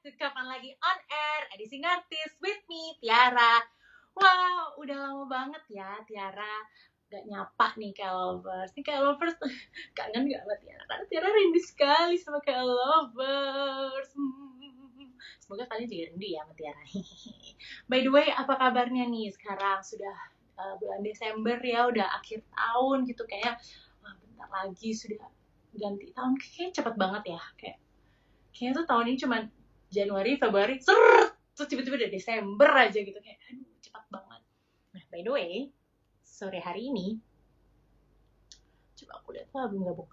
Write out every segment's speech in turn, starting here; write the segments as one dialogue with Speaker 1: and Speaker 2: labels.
Speaker 1: to Kapan Lagi On Air, edisi Ngartis with me, Tiara. Wow, udah lama banget ya Tiara gak nyapa nih Kayak Lovers. Nih Kayak Lovers kangen gak sama Tiara? Karena Tiara rindu sekali sama Kayak Lovers. Semoga kalian juga rindu ya sama Tiara. By the way, apa kabarnya nih sekarang? Sudah bulan Desember ya, udah akhir tahun gitu. Wah, bentar lagi sudah ganti tahun. Kayaknya cepet banget ya. Kayaknya tuh tahun ini cuma Januari, Februari, terus tiba-tiba udah Desember aja gitu. Kayak aduh cepat banget. Nah, by the way, sore hari ini coba aku lihat, belum gabung.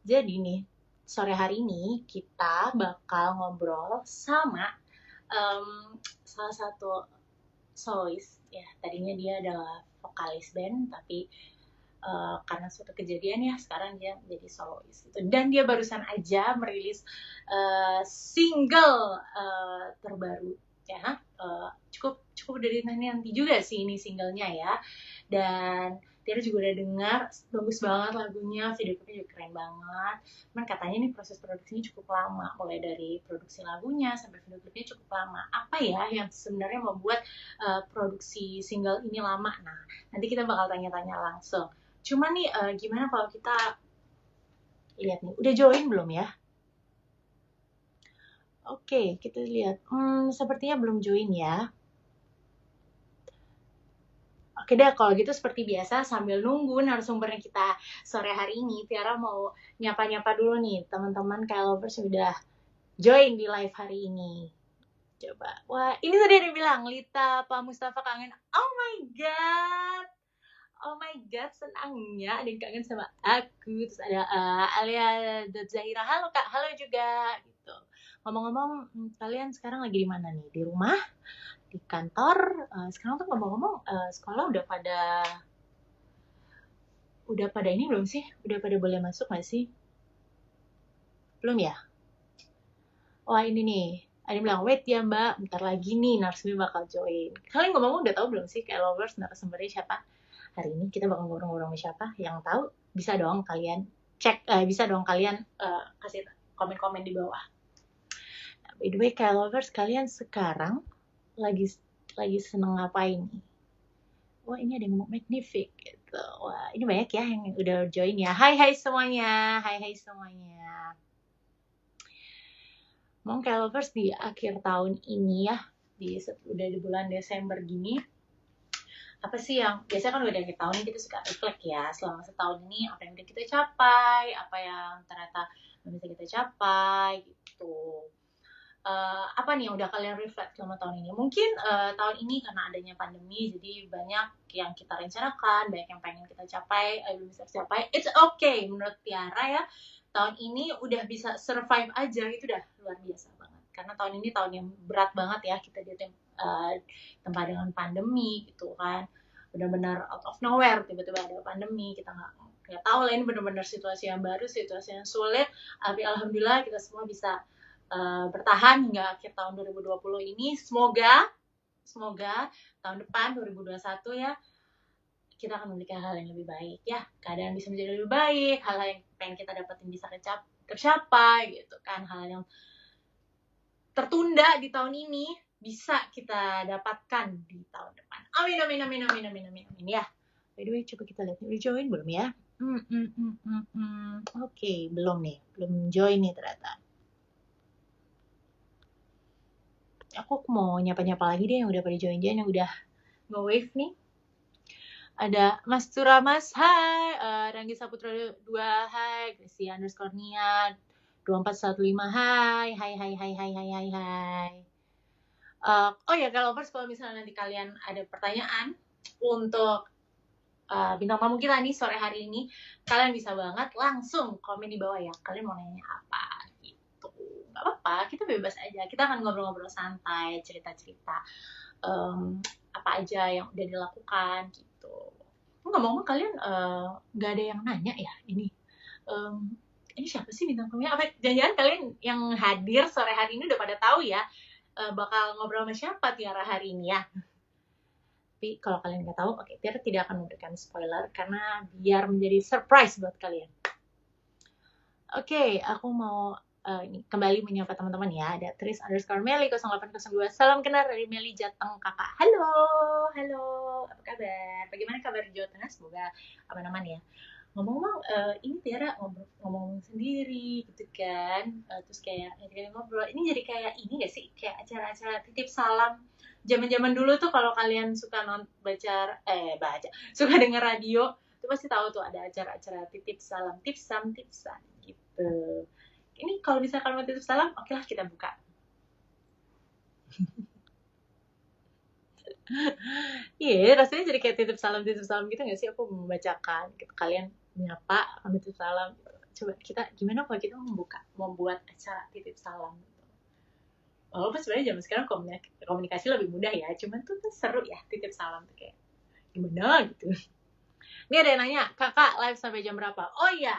Speaker 1: Jadi nih, sore hari ini kita bakal ngobrol sama salah satu solois ya. Tadinya dia adalah vokalis band, tapi karena suatu kejadian ya sekarang dia menjadi solois gitu. Dan dia barusan aja merilis single terbaru ya. Cukup dari nanti juga sih ini singlenya ya. Dan Tiara juga udah dengar, bagus banget lagunya, video klipnya juga keren banget. Cuman katanya nih proses produksinya cukup lama, mulai dari produksi lagunya sampai video klipnya cukup lama. Apa ya yang sebenarnya membuat produksi single ini lama? Nah, nanti kita bakal tanya-tanya langsung. Cuma nih, gimana kalau kita lihat nih, udah join belum ya? Oke, kita lihat. Sepertinya belum join ya. Oke deh, kalau gitu seperti biasa, sambil nunggu narasumbernya kita sore hari ini, Tiara mau nyapa-nyapa dulu nih, teman-teman Kayak Lovers sudah join di live hari ini. Coba, wah ini tadi ada yang bilang, Lita, Pak Mustafa kangen. Oh my god, senangnya ada yang kangen sama aku. Terus ada Alia Zahira, halo kak, halo juga gitu. Ngomong-ngomong, kalian sekarang lagi di mana nih? Di rumah? Di kantor? Sekarang tuh ngomong-ngomong, sekolah udah pada ini belum sih? Udah pada boleh masuk nggak sih? Belum ya? Wah ini nih, ada yang bilang, wait ya mbak, bentar lagi nih narasumber bakal join. Kalian ngomong udah tahu belum sih Kayak Lovers narasumbernya siapa? Hari ini kita bakal ngobrol-ngobrol sama siapa? Yang tahu bisa dong kalian cek, bisa dong kalian kasih komen-komen di bawah. Nah, by the way Kayak Lovers, kalian sekarang lagi seneng ngapain nih? Wah ini ada yang ngomong magnific gitu. Wah ini banyak ya yang udah join ya. Hai semuanya, hai semuanya. Mau Kayak Lovers di akhir tahun ini ya, udah di bulan Desember gini, apa sih yang biasanya kan udah di akhir tahun kita suka reflect ya selama setahun ini apa yang udah kita capai, apa yang ternyata belum bisa kita capai gitu. Apa nih yang udah kalian reflect selama tahun ini? Mungkin tahun ini karena adanya pandemi, jadi banyak yang kita rencanakan, banyak yang pengen kita capai, belum bisa capai. It's okay menurut Tiara ya. Tahun ini udah bisa survive aja, itu udah luar biasa banget. Karena tahun ini tahun yang berat banget ya, kita di tempat dengan pandemi gitu kan. Benar-benar out of nowhere, tiba-tiba ada pandemi, kita nggak tahu lah, ini benar-benar situasi yang baru, situasi yang sulit. Tapi alhamdulillah kita semua bisa bertahan hingga akhir tahun 2020 ini. Semoga tahun depan 2021 ya kita akan memiliki hal yang lebih baik ya, keadaan bisa menjadi lebih baik, hal yang pengen kita dapetin bisa tercapai gitu kan, hal yang tertunda di tahun ini bisa kita dapatkan di tahun depan. Amin ya. By the way coba kita lihat, udah join belum ya? Oke, belum join nih ternyata. Aku mau nyapa-nyapa lagi deh yang udah pada join, yang udah nge-wave nih. Ada Mas Turamas, hai, Ranggi Saputra 2, hai, Gracia _Nia 2415, hai. Oh ya, kalau misalnya nanti kalian ada pertanyaan untuk bintang tamu kita nih sore hari ini, kalian bisa banget langsung komen di bawah ya, kalian mau nanya apa gitu. Gak apa-apa, kita bebas aja, kita akan ngobrol-ngobrol santai, cerita-cerita apa aja yang udah dilakukan gitu. Ngomong-ngomong kalian gak ada yang nanya ya ini siapa sih bintang tamunya? Apa jangan-jangan kalian yang hadir sore hari ini udah pada tahu ya bakal ngobrol sama siapa Tiara hari ini ya. Tapi kalau kalian nggak tahu, oke, Tiara tidak akan memberikan spoiler karena biar menjadi surprise buat kalian. Oke, aku mau ini kembali menyapa teman-teman ya. Ada Tris underscore Meli 0802. Salam kenal dari Meli Jateng kakak. Halo, halo, apa kabar? Bagaimana kabar di Jawa Tengah? Semoga aman-aman ya. Ngomong-ngomong, ini Tiara ngomong sendiri gitu kan. Terus kayak ngobrol. Ini jadi kayak ini gak sih? Kayak acara-acara titip salam. Zaman-zaman dulu tuh kalau kalian suka baca, suka denger radio, tuh pasti tahu tuh ada acara-acara titip salam, tipsan gitu. Ini kalau misalkan mau titip salam, oke lah kita buka. Iya, rasanya jadi kayak titip salam gitu gak sih? Aku membacakan gitu. Kalian menyapa, kami titip salam gitu. Coba kita, gimana kalau kita membuat acara titip salam gitu. Walaupun sebenarnya zaman sekarang komunikasi lebih mudah ya, cuman tuh seru ya titip salam tuh kayak gimana gitu. Ini ada yang nanya, kakak live sampai jam berapa? Oh iya,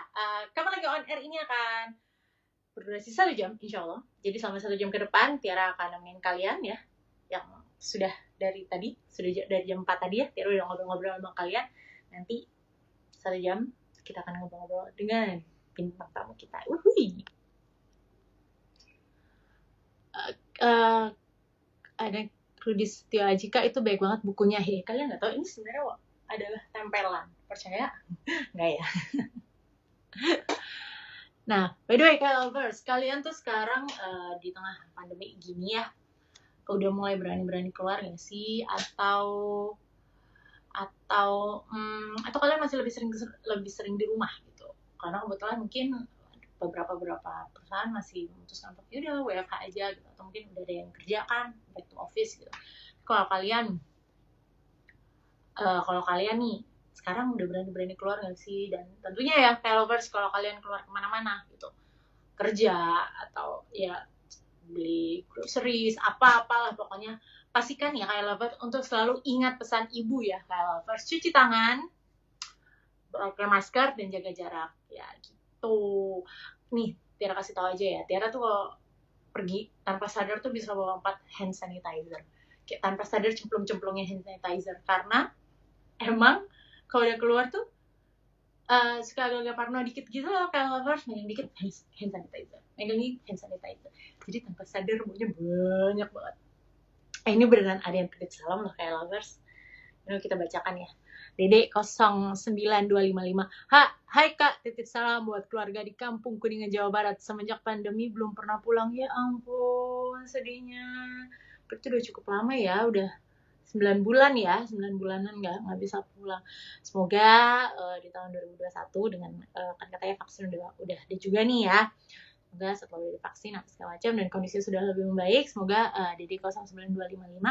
Speaker 1: kapan lagi on air ini akan berdurasi 1 jam insya Allah. Jadi selama 1 jam ke depan Tiara akan nemenin kalian ya, yang sudah dari jam 4 tadi ya, Tiara udah ngobrol-ngobrol sama kalian. Nanti 1 jam kita akan ngobrol-ngobrol dengan bintang tamu kita. Ada Rudi Setio Ajika, itu baik banget bukunya. Kalian nggak tahu ini sebenarnya adalah tempelan, percaya nggak ya? Nah, by the way Lovers, kalian tuh sekarang di tengah pandemi gini ya, udah mulai berani-berani keluar nggak sih? Atau kalian masih lebih sering di rumah gitu? Karena kebetulan mungkin beberapa perusahaan masih memutuskan untuk yaudah WFH aja gitu, atau mungkin udah ada yang kerja kan back to office gitu. Kalau kalian nih sekarang udah berani keluar nggak sih? Dan tentunya ya Lovers, kalau kalian keluar kemana-mana gitu, kerja atau ya beli groceries apalah pokoknya, pastikan ya Lovers untuk selalu ingat pesan ibu ya Lovers, cuci tangan, pakai masker, dan jaga jarak ya gitu. Nih Tiara kasih tahu aja ya, Tiara tuh kalau pergi tanpa sadar tuh bisa bawa 4 hand sanitizer, kayak tanpa sadar cemplung-cemplungnya hand sanitizer, karena emang kalau udah keluar tuh suka agak-agak parno dikit gitu loh Lovers, megang dikit hand sanitizer, jadi tanpa sadar baunya banyak banget. Ini beneran ada yang titip salam loh Lovers. Ini kita bacakan ya. Dede 09255. Hai Kak, titip salam buat keluarga di kampung Kuningan, Jawa Barat. Semenjak pandemi belum pernah pulang. Ya ampun, sedihnya. Itu udah cukup lama ya, udah 9 bulan ya, 9 bulanan nggak bisa pulang. Semoga di tahun 2021 dengan kan katanya vaksin udah ada juga nih ya. Semoga setelah udah divaksin apa segala macam dan kondisi sudah lebih membaik, semoga Dede 09255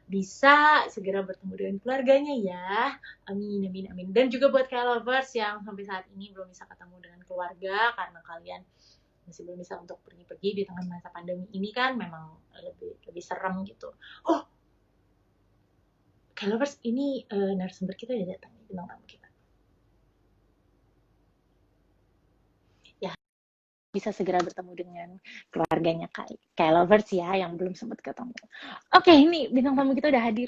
Speaker 1: bisa segera bertemu dengan keluarganya ya. Amin. Dan juga buat Lovers yang sampai saat ini belum bisa ketemu dengan keluarga karena kalian masih belum bisa untuk pergi-pergi di tengah masa pandemi ini kan, memang lebih serem gitu. Oh, Lovers, ini narasumber kita udah datang, bintang tamu kita. Bisa segera bertemu dengan keluarganya Lovers ya, yang belum sempat ketemu. Oke, ini bintang tamu kita udah hadir.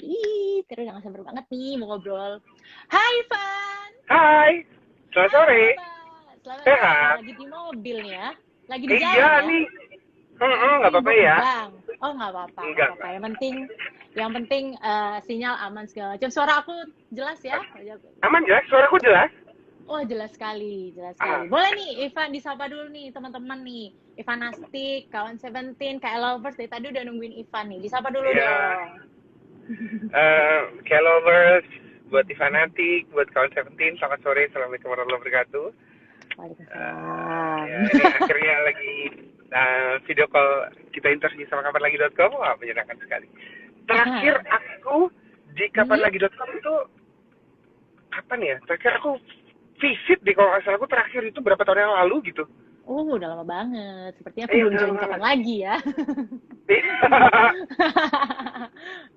Speaker 1: Terus udah gak sabar banget nih mau ngobrol. Hai Ivan.
Speaker 2: Hai, selamat sore.
Speaker 1: Selamat sore, lagi di mobil ya? Lagi di jalan ya?
Speaker 2: Iya nih. Nggak apa-apa ya?
Speaker 1: Oh nggak apa-apa. Yang penting sinyal aman segala macam. Suara aku jelas ya?
Speaker 2: Aman jelas, suaraku jelas.
Speaker 1: Oh jelas sekali. Boleh nih Ivan disapa dulu nih teman-teman nih. Ivan Nastik, kawan Seventeen, Lovers dari tadi udah nungguin Ivan nih. Disapa dulu dong.
Speaker 2: Lovers, buat Ivan Nastik, buat kawan Seventeen, selamat sore, assalamualaikum warahmatullahi wabarakatuh.
Speaker 1: Waalaikumsalam.
Speaker 2: Ini akhirnya lagi video call kita interview sama kapanlagi.com, menyenangkan sekali. Terakhir aku di kapanlagi.com itu kapan ya? Terakhir aku visit di, kalau nggak salah aku terakhir itu berapa tahun yang lalu gitu.
Speaker 1: Udah lama banget. Sepertinya aku belum join kapan lagi ya.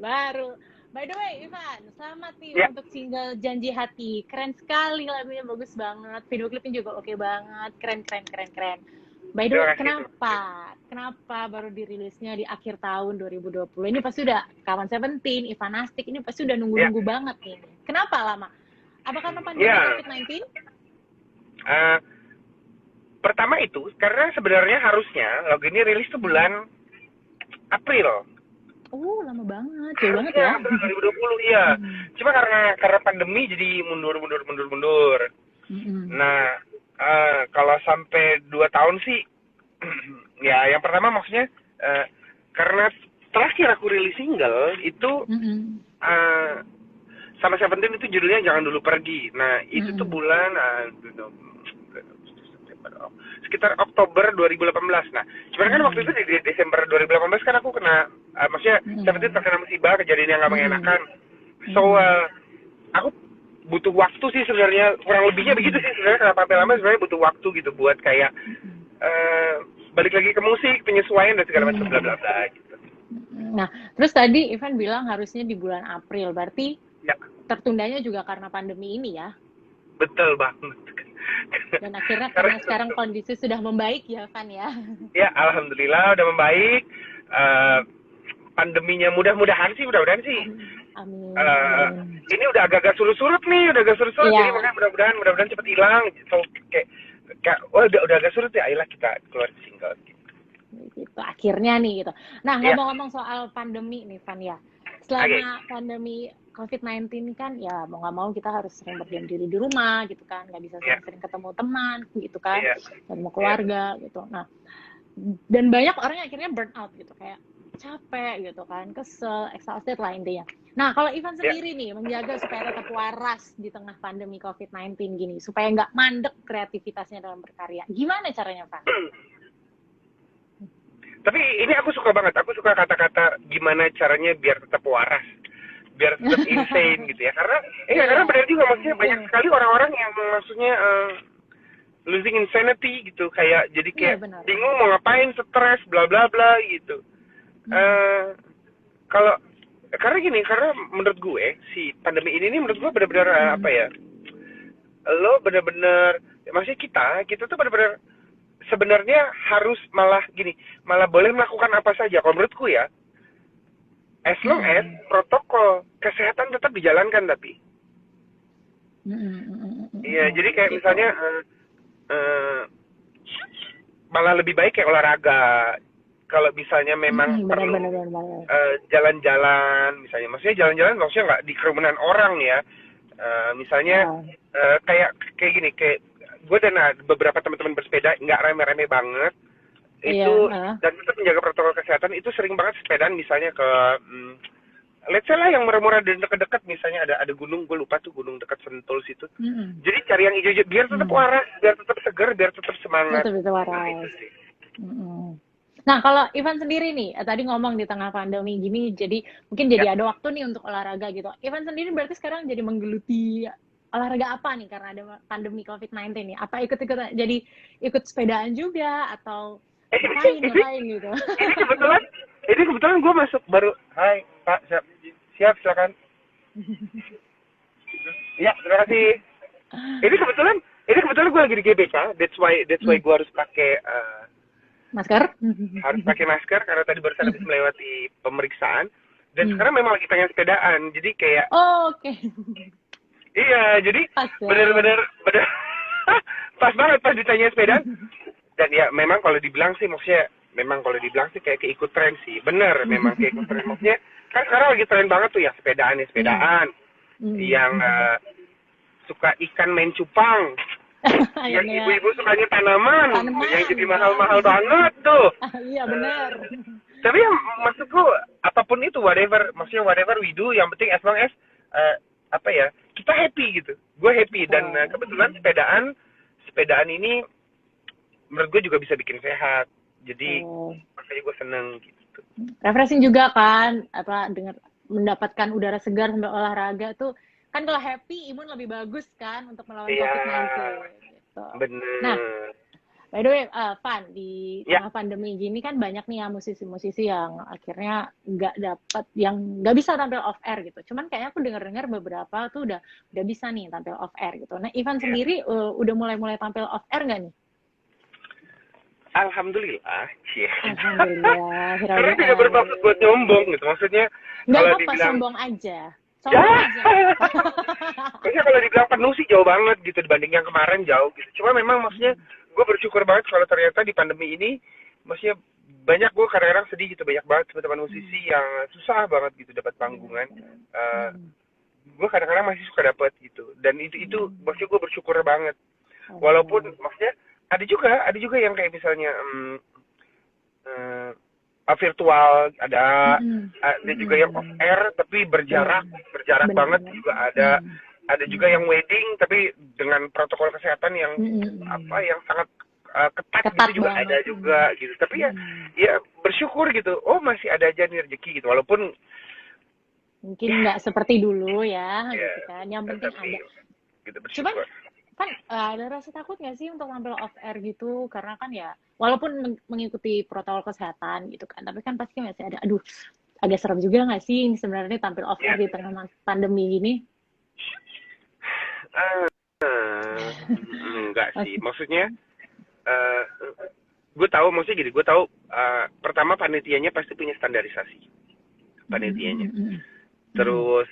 Speaker 1: Baru. By the way, Ivan, selamat nih untuk single Janji Hati. Keren sekali, lagunya bagus banget. Video klipnya juga oke banget. Keren. By the way, kenapa baru dirilisnya di akhir tahun 2020? Ini pasti udah kawan Seventeen, Ivan Nastik, ini pasti udah nunggu banget nih. Kenapa lama? Apa karena pandemi COVID-19?
Speaker 2: Pertama itu karena sebenarnya harusnya lagu ini rilis tuh bulan April.
Speaker 1: Oh, lama banget. Jauh banget
Speaker 2: Harusnya
Speaker 1: ya.
Speaker 2: April 2020 iya.
Speaker 1: Hmm.
Speaker 2: Cuma karena pandemi jadi mundur.
Speaker 1: Mm-mm.
Speaker 2: Nah, kalau sampai 2 tahun sih ya yang pertama maksudnya karena terakhir aku rilis single itu
Speaker 1: Mm-mm.
Speaker 2: sama Seventeen itu judulnya Jangan Dulu Pergi. Nah, itu tuh
Speaker 1: Mm-mm.
Speaker 2: bulan sekitar Oktober 2018. Nah, sebenarnya kan waktu itu
Speaker 1: Mm-mm.
Speaker 2: di Desember 2018 kan aku kena maksudnya Seventeen
Speaker 1: Mm-mm.
Speaker 2: terkena musibah, kejadian yang gak
Speaker 1: Mm-mm.
Speaker 2: mengenakan. So,
Speaker 1: Mm-mm.
Speaker 2: aku butuh waktu sih sebenarnya, kurang lebihnya begitu
Speaker 1: Mm-mm.
Speaker 2: sih sebenarnya, kenapa sampai lama sebenarnya butuh waktu gitu buat kayak
Speaker 1: Mm-mm.
Speaker 2: balik lagi ke musik, penyesuaian dan segala macam bla bla
Speaker 1: Mm-mm.
Speaker 2: bla gitu.
Speaker 1: Nah, terus tadi Ivan bilang harusnya di bulan April, berarti
Speaker 2: Ya,
Speaker 1: tertundanya juga karena pandemi ini ya.
Speaker 2: betul banget.
Speaker 1: Dan akhirnya karena sekarang kondisi sudah membaik ya, Van ya.
Speaker 2: Ya, alhamdulillah udah membaik. Eh, Pandeminya mudah-mudahan sih
Speaker 1: Amin. Amin.
Speaker 2: eh,
Speaker 1: Amin.
Speaker 2: ini udah agak-agak surut-surut nih, jadi
Speaker 1: Iya,
Speaker 2: makanya mudah-mudahan cepet hilang. So kayak udah agak surut ya, ayolah kita keluar single gitu.
Speaker 1: gitu. Akhirnya nih gitu. Nah,
Speaker 2: Ya,
Speaker 1: ngomong-ngomong soal pandemi nih, Van ya.
Speaker 2: oke.
Speaker 1: Selama pandemi COVID-19 kan ya mau nggak mau kita harus sering berdiam diri di rumah gitu kan, nggak bisa
Speaker 2: Ya,
Speaker 1: sering-sering ketemu teman gitu kan,
Speaker 2: iya,
Speaker 1: ketemu
Speaker 2: iya.
Speaker 1: keluarga gitu. Nah, dan banyak orang yang akhirnya burn out gitu, kayak capek gitu kan, kesel, exhausted lah intinya. Nah, kalau Ivan
Speaker 2: Ya.
Speaker 1: sendiri nih menjaga supaya tetap waras di tengah pandemi COVID-19 gini, supaya nggak mandek kreativitasnya dalam berkarya, gimana caranya, Van?
Speaker 2: Tapi ini aku suka banget. Aku suka kata-kata gimana caranya biar tetap waras, biar tetap insane gitu ya. Karena benar juga, maksudnya banyak sekali orang-orang yang maksudnya losing insanity gitu, kayak jadi
Speaker 1: Iya,
Speaker 2: kayak
Speaker 1: benar.
Speaker 2: bingung mau ngapain, stres, bla bla bla gitu. Kalau karena menurut gue si pandemi ini nih menurut gue benar-benar apa ya? Lo benar-benar maksudnya kita tuh benar-benar sebenarnya harus malah boleh melakukan apa saja. Kalau menurutku ya, as long as protokol kesehatan tetap dijalankan tapi. Iya, jadi kayak
Speaker 1: Gitu.
Speaker 2: misalnya malah lebih baik kayak olahraga. Kalau misalnya memang perlu
Speaker 1: Benar.
Speaker 2: jalan-jalan, misalnya, maksudnya nggak di kerumunan orang ya. Misalnya kayak gini, kayak gue dan beberapa teman-teman bersepeda nggak rame-rame banget itu, dan tetap menjaga protokol kesehatan. Itu sering banget sepedaan misalnya ke let's say lah yang murah-murah dan dekat-dekat, misalnya ada gunung, gue lupa tuh gunung dekat Sentul situ. Jadi cari yang hijau-hijau biar tetap waras, biar tetap segar, biar tetap semangat.
Speaker 1: Betul waras.
Speaker 2: Nah, itu sih.
Speaker 1: Nah, kalau Ivan sendiri nih, tadi ngomong di tengah pandemi gini, jadi mungkin jadi ada waktu nih untuk olahraga gitu. Ivan sendiri berarti sekarang jadi menggeluti olahraga apa nih karena ada pandemi COVID-19 nih? Apa jadi ikut sepedaan juga atau ngapain gitu?
Speaker 2: Ini kebetulan gue masuk baru. Hai Pak, siap silakan. Ya, terima kasih. Ini kebetulan gue lagi di GBK, that's why gue harus pakai
Speaker 1: masker.
Speaker 2: Harus pakai masker karena tadi barusan habis melewati pemeriksaan, dan sekarang memang lagi pengen sepedaan, jadi kayak
Speaker 1: oke.
Speaker 2: Iya, jadi bener-bener pas banget pas ditanya sepedaan. Dan ya memang kalau dibilang sih kayak keikut tren sih. Bener, memang keikut tren. Maksudnya kan sekarang lagi tren banget tuh ya sepedaan. Yang suka ikan main cupang. Yang ibu-ibu sukanya tanaman. Yang jadi mahal-mahal banget tuh.
Speaker 1: Iya, bener.
Speaker 2: Tapi ya maksudku apapun itu, whatever we do, yang penting as long as kita happy gitu. Gue happy, dan kebetulan sepedaan ini menurut gue juga bisa bikin sehat. Jadi makanya gue seneng gitu.
Speaker 1: Refreshing juga kan, mendapatkan udara segar sambil olahraga tuh kan, kalau happy imun lebih bagus kan untuk melawan COVID-19 gitu.
Speaker 2: Bener.
Speaker 1: Nah, by the way, Van, di tengah pandemi gini kan banyak nih ya musisi-musisi yang akhirnya nggak bisa tampil off air gitu. Cuman kayaknya aku dengar beberapa tuh udah bisa nih tampil off air gitu. Nah, Ivan sendiri udah mulai tampil off air nggak nih?
Speaker 2: Alhamdulillah.
Speaker 1: Karena
Speaker 2: tidak bermaksud buat nyombong gitu, maksudnya.
Speaker 1: Nggak apa-apa, sombong aja.
Speaker 2: Maksudnya kalau dibilang penuh sih jauh banget gitu, dibanding yang kemarin jauh gitu. Cuma memang maksudnya gue bersyukur banget kalau ternyata di pandemi ini, maksudnya banyak gue kadang-kadang sedih gitu, banyak banget teman-teman musisi yang susah banget gitu dapat panggungan. Gue kadang-kadang masih suka dapat gitu, dan itu maksudnya gue bersyukur banget. Walaupun maksudnya ada juga yang kayak misalnya virtual ada juga yang off air tapi berjarak banget juga ada juga yang wedding tapi dengan protokol kesehatan yang yang sangat ketat gitu juga banget. Ada juga gitu, tapi ya bersyukur gitu, oh masih ada aja nih rezeki gitu, walaupun
Speaker 1: mungkin nggak seperti dulu ya gitu kan, yang penting ada
Speaker 2: gitu, bersyukur.
Speaker 1: Cuman kan ada rasa takut nggak sih untuk tampil off air gitu, karena kan ya walaupun mengikuti protokol kesehatan gitu kan, tapi kan pasti masih ada agak serem juga nggak sih ini sebenarnya tampil off air di tengah pandemi gini?
Speaker 2: Enggak sih, maksudnya gue tahu maksudnya gini, gue tahu pertama panitianya pasti punya standarisasi panitianya, terus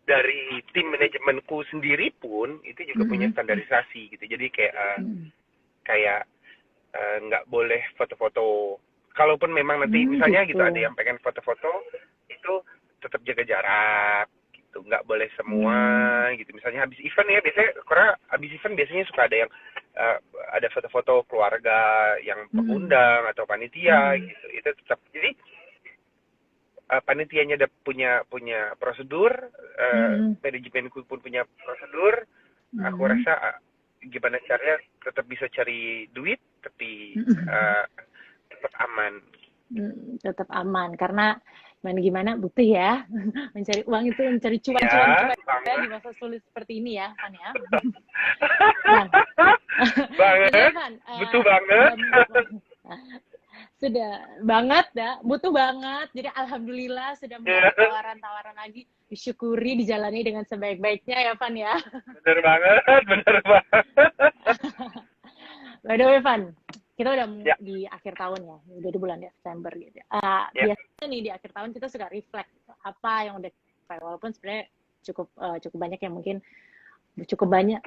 Speaker 2: dari tim manajemenku sendiri pun itu juga punya standarisasi gitu, jadi kayak nggak boleh foto-foto, kalaupun memang nanti misalnya gitu ada yang pengen foto-foto itu tetap jaga jarak gitu, nggak boleh semua gitu, misalnya habis event ya, biasanya karena habis event biasanya suka ada yang ada foto-foto keluarga yang pengundang atau panitia gitu, itu tetap, jadi panitianya ada punya prosedur, manajemenku pun punya prosedur. Aku rasa gimana caranya tetap bisa cari duit tapi tetap aman.
Speaker 1: Tetap aman karena gimana butuh ya mencari uang itu, mencari cuan ya di masa sulit seperti ini ya, Van ya.
Speaker 2: Banget, butuh banget.
Speaker 1: Sudah banget ya, butuh banget. Jadi alhamdulillah sudah mendapat tawaran-tawaran lagi, disyukuri, dijalani dengan sebaik-baiknya ya, Van ya.
Speaker 2: Bener banget.
Speaker 1: By the way, Van, kita udah di akhir tahun ya, udah di bulan Desember gitu. Biasanya nih di akhir tahun kita suka reflect apa yang udah capai, walaupun sebenarnya cukup banyak yang mungkin cukup banyak,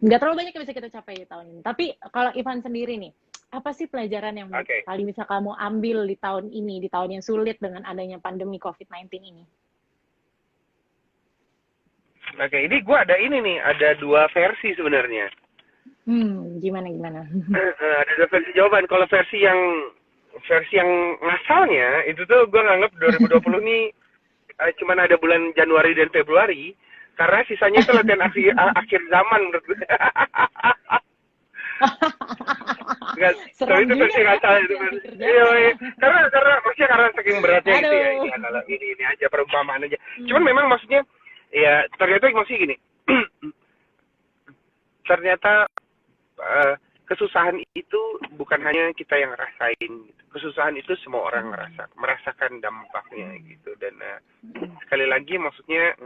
Speaker 1: nggak terlalu banyak yang bisa kita capai di tahun ini. Tapi kalau Ivan sendiri nih, apa sih pelajaran yang paling bisa kamu ambil di tahun ini, di tahun yang sulit dengan adanya pandemi COVID-19 ini?
Speaker 2: Oke, ini gue ada dua versi sebenarnya.
Speaker 1: Gimana?
Speaker 2: Ada dua versi jawaban. Kalau versi yang ngasalnya itu tuh gue nganggap 2020 nih cuman ada bulan Januari dan Februari, karena sisanya itu latihan akhir zaman menurut gue. Enggak, tapi itu versi ngasal itu. Iya, karena saking beratnya gitu ya. Ini adalah ini aja perumpamaan aja. Cuman memang maksudnya ya ternyata maksudnya gini. Ternyata kesusahan itu bukan hanya kita yang rasain gitu. Kesusahan itu semua orang merasakan dampaknya gitu, dan sekali lagi maksudnya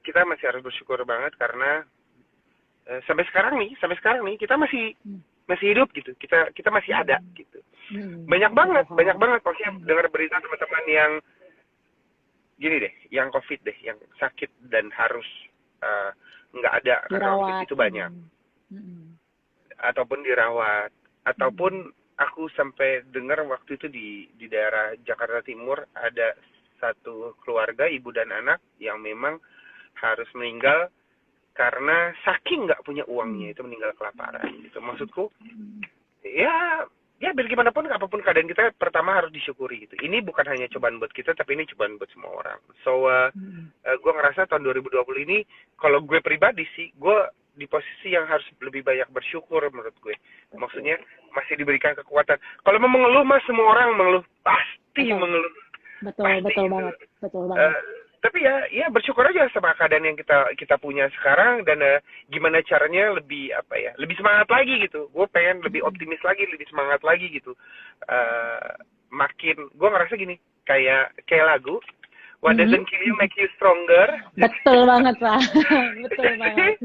Speaker 2: kita masih harus bersyukur banget karena sampai sekarang nih kita masih hidup gitu, kita masih ada gitu. Banyak banget maksudnya dengar berita teman-teman yang gini deh, yang COVID deh, yang sakit dan harus nggak ada karena COVID itu banyak. Ataupun dirawat, ataupun aku sampai dengar waktu itu di daerah Jakarta Timur ada satu keluarga ibu dan anak yang memang harus meninggal karena saking nggak punya uangnya, itu meninggal kelaparan gitu. Maksudku ya biar gimana pun apapun keadaan kita, pertama harus disyukuri gitu. Ini bukan hanya cobaan buat kita, tapi ini cobaan buat semua orang. So gue ngerasa tahun 2020 ini, kalau gue pribadi sih, gue di posisi yang harus lebih banyak bersyukur menurut gue. Maksudnya masih diberikan kekuatan. Kalau mau mengeluh mas, semua orang mengeluh, pasti mengeluh.
Speaker 1: Betul banget.
Speaker 2: Tapi ya bersyukur aja sama keadaan yang kita punya sekarang, dan gimana caranya lebih semangat lagi gitu. Gue pengen lebih optimis lagi, lebih semangat lagi gitu. Makin gue ngerasa gini, kayak lagu, what doesn't kill you make you stronger.
Speaker 1: Betul banget, Pak. Betul banget.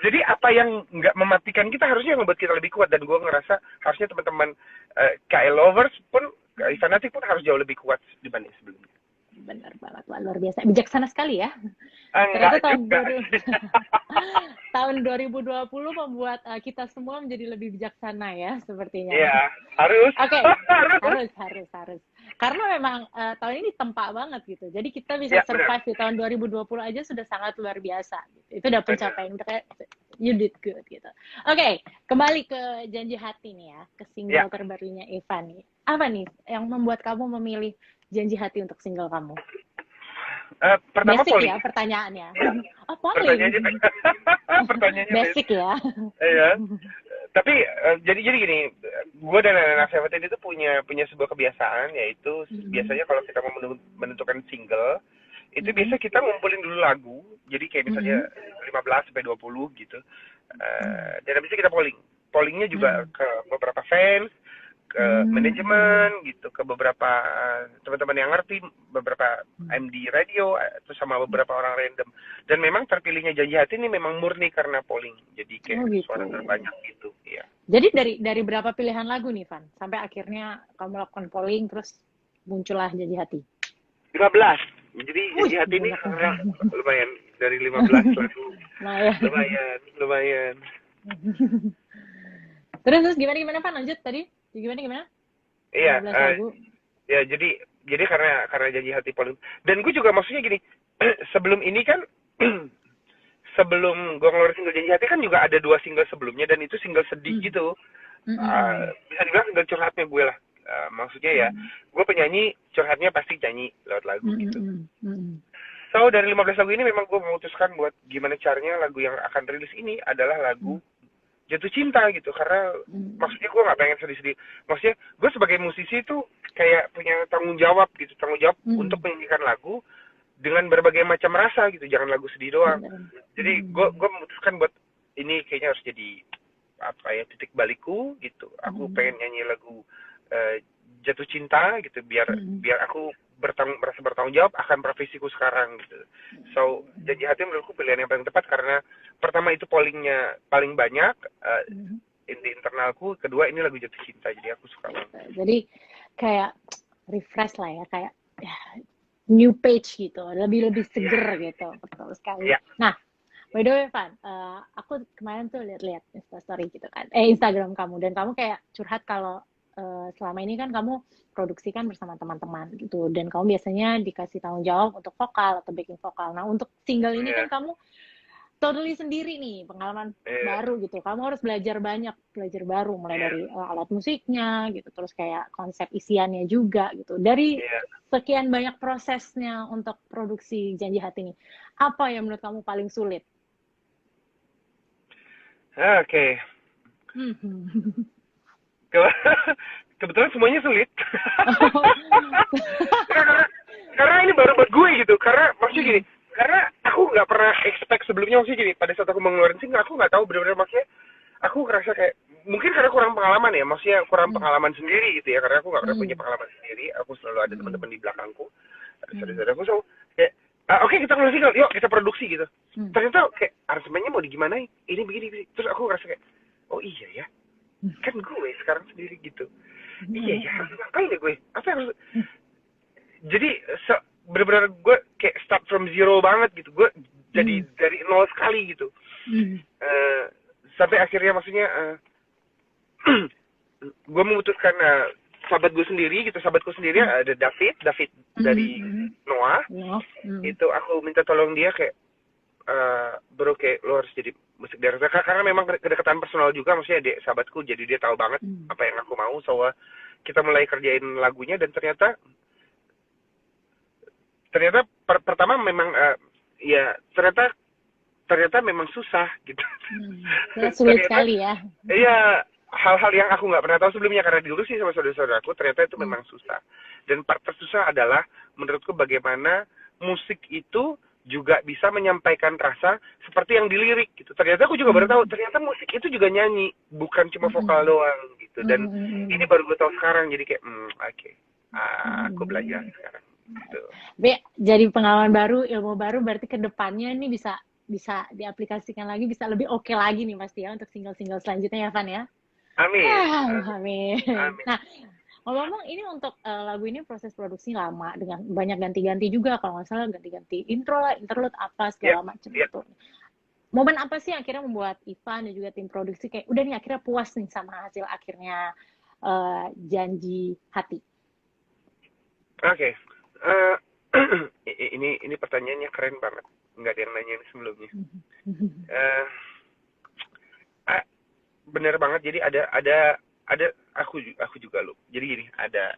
Speaker 2: Jadi apa yang nggak mematikan kita harusnya membuat kita lebih kuat, dan gue ngerasa harusnya teman-teman KL lovers pun, fanatik pun harus jauh lebih kuat dibanding sebelumnya.
Speaker 1: Benar banget, Pak. Luar biasa. Bijaksana sekali ya.
Speaker 2: Enggak
Speaker 1: Ternyata
Speaker 2: juga.
Speaker 1: tahun 2020 membuat kita semua menjadi lebih bijaksana ya, sepertinya.
Speaker 2: Iya, harus.
Speaker 1: Oke,
Speaker 2: Harus.
Speaker 1: harus. Karena memang tahun ini tempat banget gitu. Jadi kita bisa
Speaker 2: Ya, benar.
Speaker 1: survive di tahun 2020 aja sudah sangat luar biasa. Gitu. Itu udah
Speaker 2: Benar.
Speaker 1: pencapaian. Udah kayak, you did good gitu. Oke, kembali ke Janji Hati nih ya. Ke
Speaker 2: Ya,
Speaker 1: single terbarunya Evan nih. Apa nih yang membuat kamu memilih Janji Hati untuk single kamu?
Speaker 2: pertama
Speaker 1: Basic
Speaker 2: polling.
Speaker 1: ya pertanyaannya. Oh, polling.
Speaker 2: Pertanyaannya pertanyaannya basic.
Speaker 1: Basic ya.
Speaker 2: Iya. Tapi jadi gini, gue dan anak Seventeen itu punya punya sebuah kebiasaan, yaitu
Speaker 1: Mhm.
Speaker 2: biasanya kalau kita mau menentukan single, itu
Speaker 1: Mhm.
Speaker 2: biasa kita ngumpulin dulu lagu, jadi kayak misalnya
Speaker 1: Mhm.
Speaker 2: 15 sampai 20 gitu.
Speaker 1: Mhm.
Speaker 2: Dan habis itu kita polling. Pollingnya juga
Speaker 1: Mhm.
Speaker 2: ke beberapa fans, ke
Speaker 1: Mhm.
Speaker 2: manajemen gitu, ke beberapa teman-teman yang ngerti, beberapa
Speaker 1: Mhm.
Speaker 2: MD radio, terus sama beberapa orang random. Dan memang terpilihnya Janji Hati ini memang murni karena polling. Jadi
Speaker 1: Oh
Speaker 2: kayak
Speaker 1: gitu.
Speaker 2: suara terbanyak gitu, ya.
Speaker 1: Jadi dari berapa pilihan lagu nih, Van? Sampai akhirnya kamu lakukan polling terus muncullah Janji Hati.
Speaker 2: 15. Jadi
Speaker 1: Wih,
Speaker 2: Janji Hati ini
Speaker 1: banyak
Speaker 2: karena
Speaker 1: banget.
Speaker 2: lumayan dari 15 lagu.
Speaker 1: Nah ya.
Speaker 2: Lumayan.
Speaker 1: Terus gimana Van? Lanjut tadi. Gimana?
Speaker 2: Iya,
Speaker 1: 15 lagu.
Speaker 2: ya jadi karena Janji Hati polling. Dan gue juga maksudnya gini, sebelum ini kan sebelum gue ngeluarin single Janji Hati kan juga ada 2 single sebelumnya, dan itu single sedih
Speaker 1: Hmm.
Speaker 2: gitu.
Speaker 1: Hmm.
Speaker 2: Bisa dibilang single curhatnya gue lah. Maksudnya ya, gue penyanyi, curhatnya pasti nyanyi lewat lagu gitu.
Speaker 1: Hmm.
Speaker 2: So dari 15 lagu ini memang gue memutuskan buat gimana caranya lagu yang akan rilis ini adalah lagu jatuh cinta gitu, karena maksudnya gue nggak pengen sedih-sedih. Maksudnya gue sebagai musisi tuh kayak punya tanggung jawab untuk menyanyikan lagu dengan berbagai macam rasa gitu, jangan lagu sedih doang.
Speaker 1: Bener.
Speaker 2: Jadi gue memutuskan buat ini kayaknya harus jadi apa ya, titik balikku gitu. Aku pengen nyanyi lagu eh, jatuh cinta gitu, biar biar aku merasa bertanggung jawab akan profesiku sekarang gitu. So Janji Hati menurutku pilihan yang paling tepat karena pertama itu pollingnya paling banyak di internalku, kedua ini lagu jatuh cinta, jadi aku suka banget.
Speaker 1: Jadi kayak refresh lah ya, kayak ya, new page gitu, lebih seger gitu, betul sekali.
Speaker 2: Ya.
Speaker 1: Nah, by the way, Van, aku kemarin tuh lihat Instastory gitu kan, Instagram kamu, dan kamu kayak curhat kalau selama ini kan kamu produksikan bersama teman-teman gitu, dan kamu biasanya dikasih tanggung jawab untuk vokal atau backing vokal. Nah, untuk single ini kan kamu totally sendiri nih, pengalaman baru gitu. Kamu harus belajar baru, mulai dari alat musiknya gitu, terus kayak konsep isiannya juga gitu. Dari sekian banyak prosesnya untuk produksi Janji Hati ini, apa yang menurut kamu paling sulit?
Speaker 2: Oke. Kebetulan semuanya sulit. karena ini baru buat gue gitu. Karena maksudnya gini, karena aku nggak pernah expect sebelumnya, maksudnya gini, pada saat aku mengeluarkan single aku nggak tahu benar-benar, maksudnya aku ngerasa kayak mungkin karena kurang pengalaman ya, maksudnya kurang pengalaman sendiri gitu ya, karena aku nggak pernah punya pengalaman sendiri. Aku selalu ada teman-teman di belakangku, ada saudara-saudaraku, so kayak oke, kita ngeluarin single, yuk kita produksi gitu. Ternyata kayak aransemennya mau digimanain, ini begini, terus aku ngerasa kayak oh iya ya, kan gue sekarang sendiri gitu. Iya ya, harus ngapain ya gue, apa yang harus, jadi benar-benar gue kayak start from zero banget gitu. Gue jadi dari nol sekali gitu. Sampai akhirnya maksudnya gue memutuskan sahabatku sendiri ada David dari Noah. Itu aku minta tolong dia kayak bro, kayak lo harus jadi musik director, karena memang kedekatan personal juga, maksudnya dia sahabatku, jadi dia tahu banget apa yang aku mau. So kita mulai kerjain lagunya, dan ternyata pertama memang ya ternyata memang susah gitu.
Speaker 1: Sulit sekali ya.
Speaker 2: Iya, hal-hal yang aku nggak pernah tahu sebelumnya, karena dulu sih sama saudara-saudaraku, ternyata itu memang susah. Dan part tersusah adalah menurutku bagaimana musik itu juga bisa menyampaikan rasa seperti yang dilirik gitu. Ternyata aku juga baru tahu, ternyata musik itu juga nyanyi, bukan cuma vokal doang gitu. Dan ini baru gue tahu sekarang, jadi kayak oke. Aku belajar sekarang. Gitu.
Speaker 1: Jadi pengalaman baru, ilmu baru, berarti kedepannya ini bisa diaplikasikan lagi, bisa lebih oke lagi nih pasti ya untuk single-single selanjutnya ya, Van ya.
Speaker 2: Amin.
Speaker 1: Amin. Nah, Ngomong-ngomong ini untuk lagu ini proses produksi lama dengan banyak ganti-ganti juga kalau nggak salah ganti-ganti intro lah, interlude apa
Speaker 2: Yap,
Speaker 1: segala macam
Speaker 2: yap.
Speaker 1: gitu. Momen apa sih yang akhirnya membuat Ivan dan juga tim produksi kayak udah nih akhirnya puas nih sama hasil akhirnya Janji Hati?
Speaker 2: Oke. Ini pertanyaannya keren banget. Nggak ada yang nanyain sebelumnya. Eh, ah, Bener banget. Jadi ada aku juga loh. Jadi gini, ada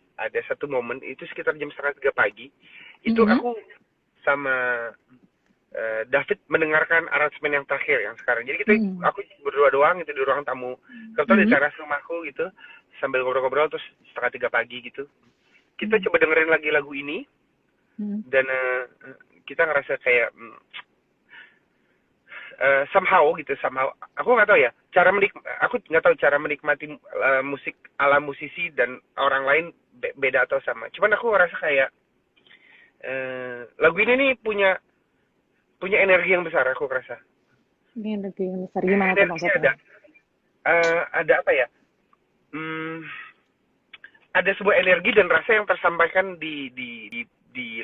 Speaker 2: satu momen itu sekitar jam setengah 3 pagi. Itu
Speaker 1: Mhm.
Speaker 2: aku sama David mendengarkan aransemen yang terakhir yang sekarang. Jadi
Speaker 1: Mhm.
Speaker 2: aku berdua doang gitu di ruang tamu. Kebetulan di
Speaker 1: Mhm.
Speaker 2: teras rumahku gitu sambil ngobrol-ngobrol terus setengah 3 pagi gitu. Kita
Speaker 1: Mhm.
Speaker 2: coba dengerin lagi lagu ini
Speaker 1: Mhm.
Speaker 2: dan kita ngerasa kayak somehow gitu somehow aku nggak tahu ya aku nggak tahu cara menikmati musik ala musisi dan orang lain beda atau sama. Cuman aku ngerasa kayak lagu ini nih punya punya energi yang besar aku ngerasa.
Speaker 1: Ini lebih besar gimana tuh
Speaker 2: Energinya
Speaker 1: maksudnya?
Speaker 2: ada apa ya? Hmm, ada sebuah energi dan rasa yang tersampaikan di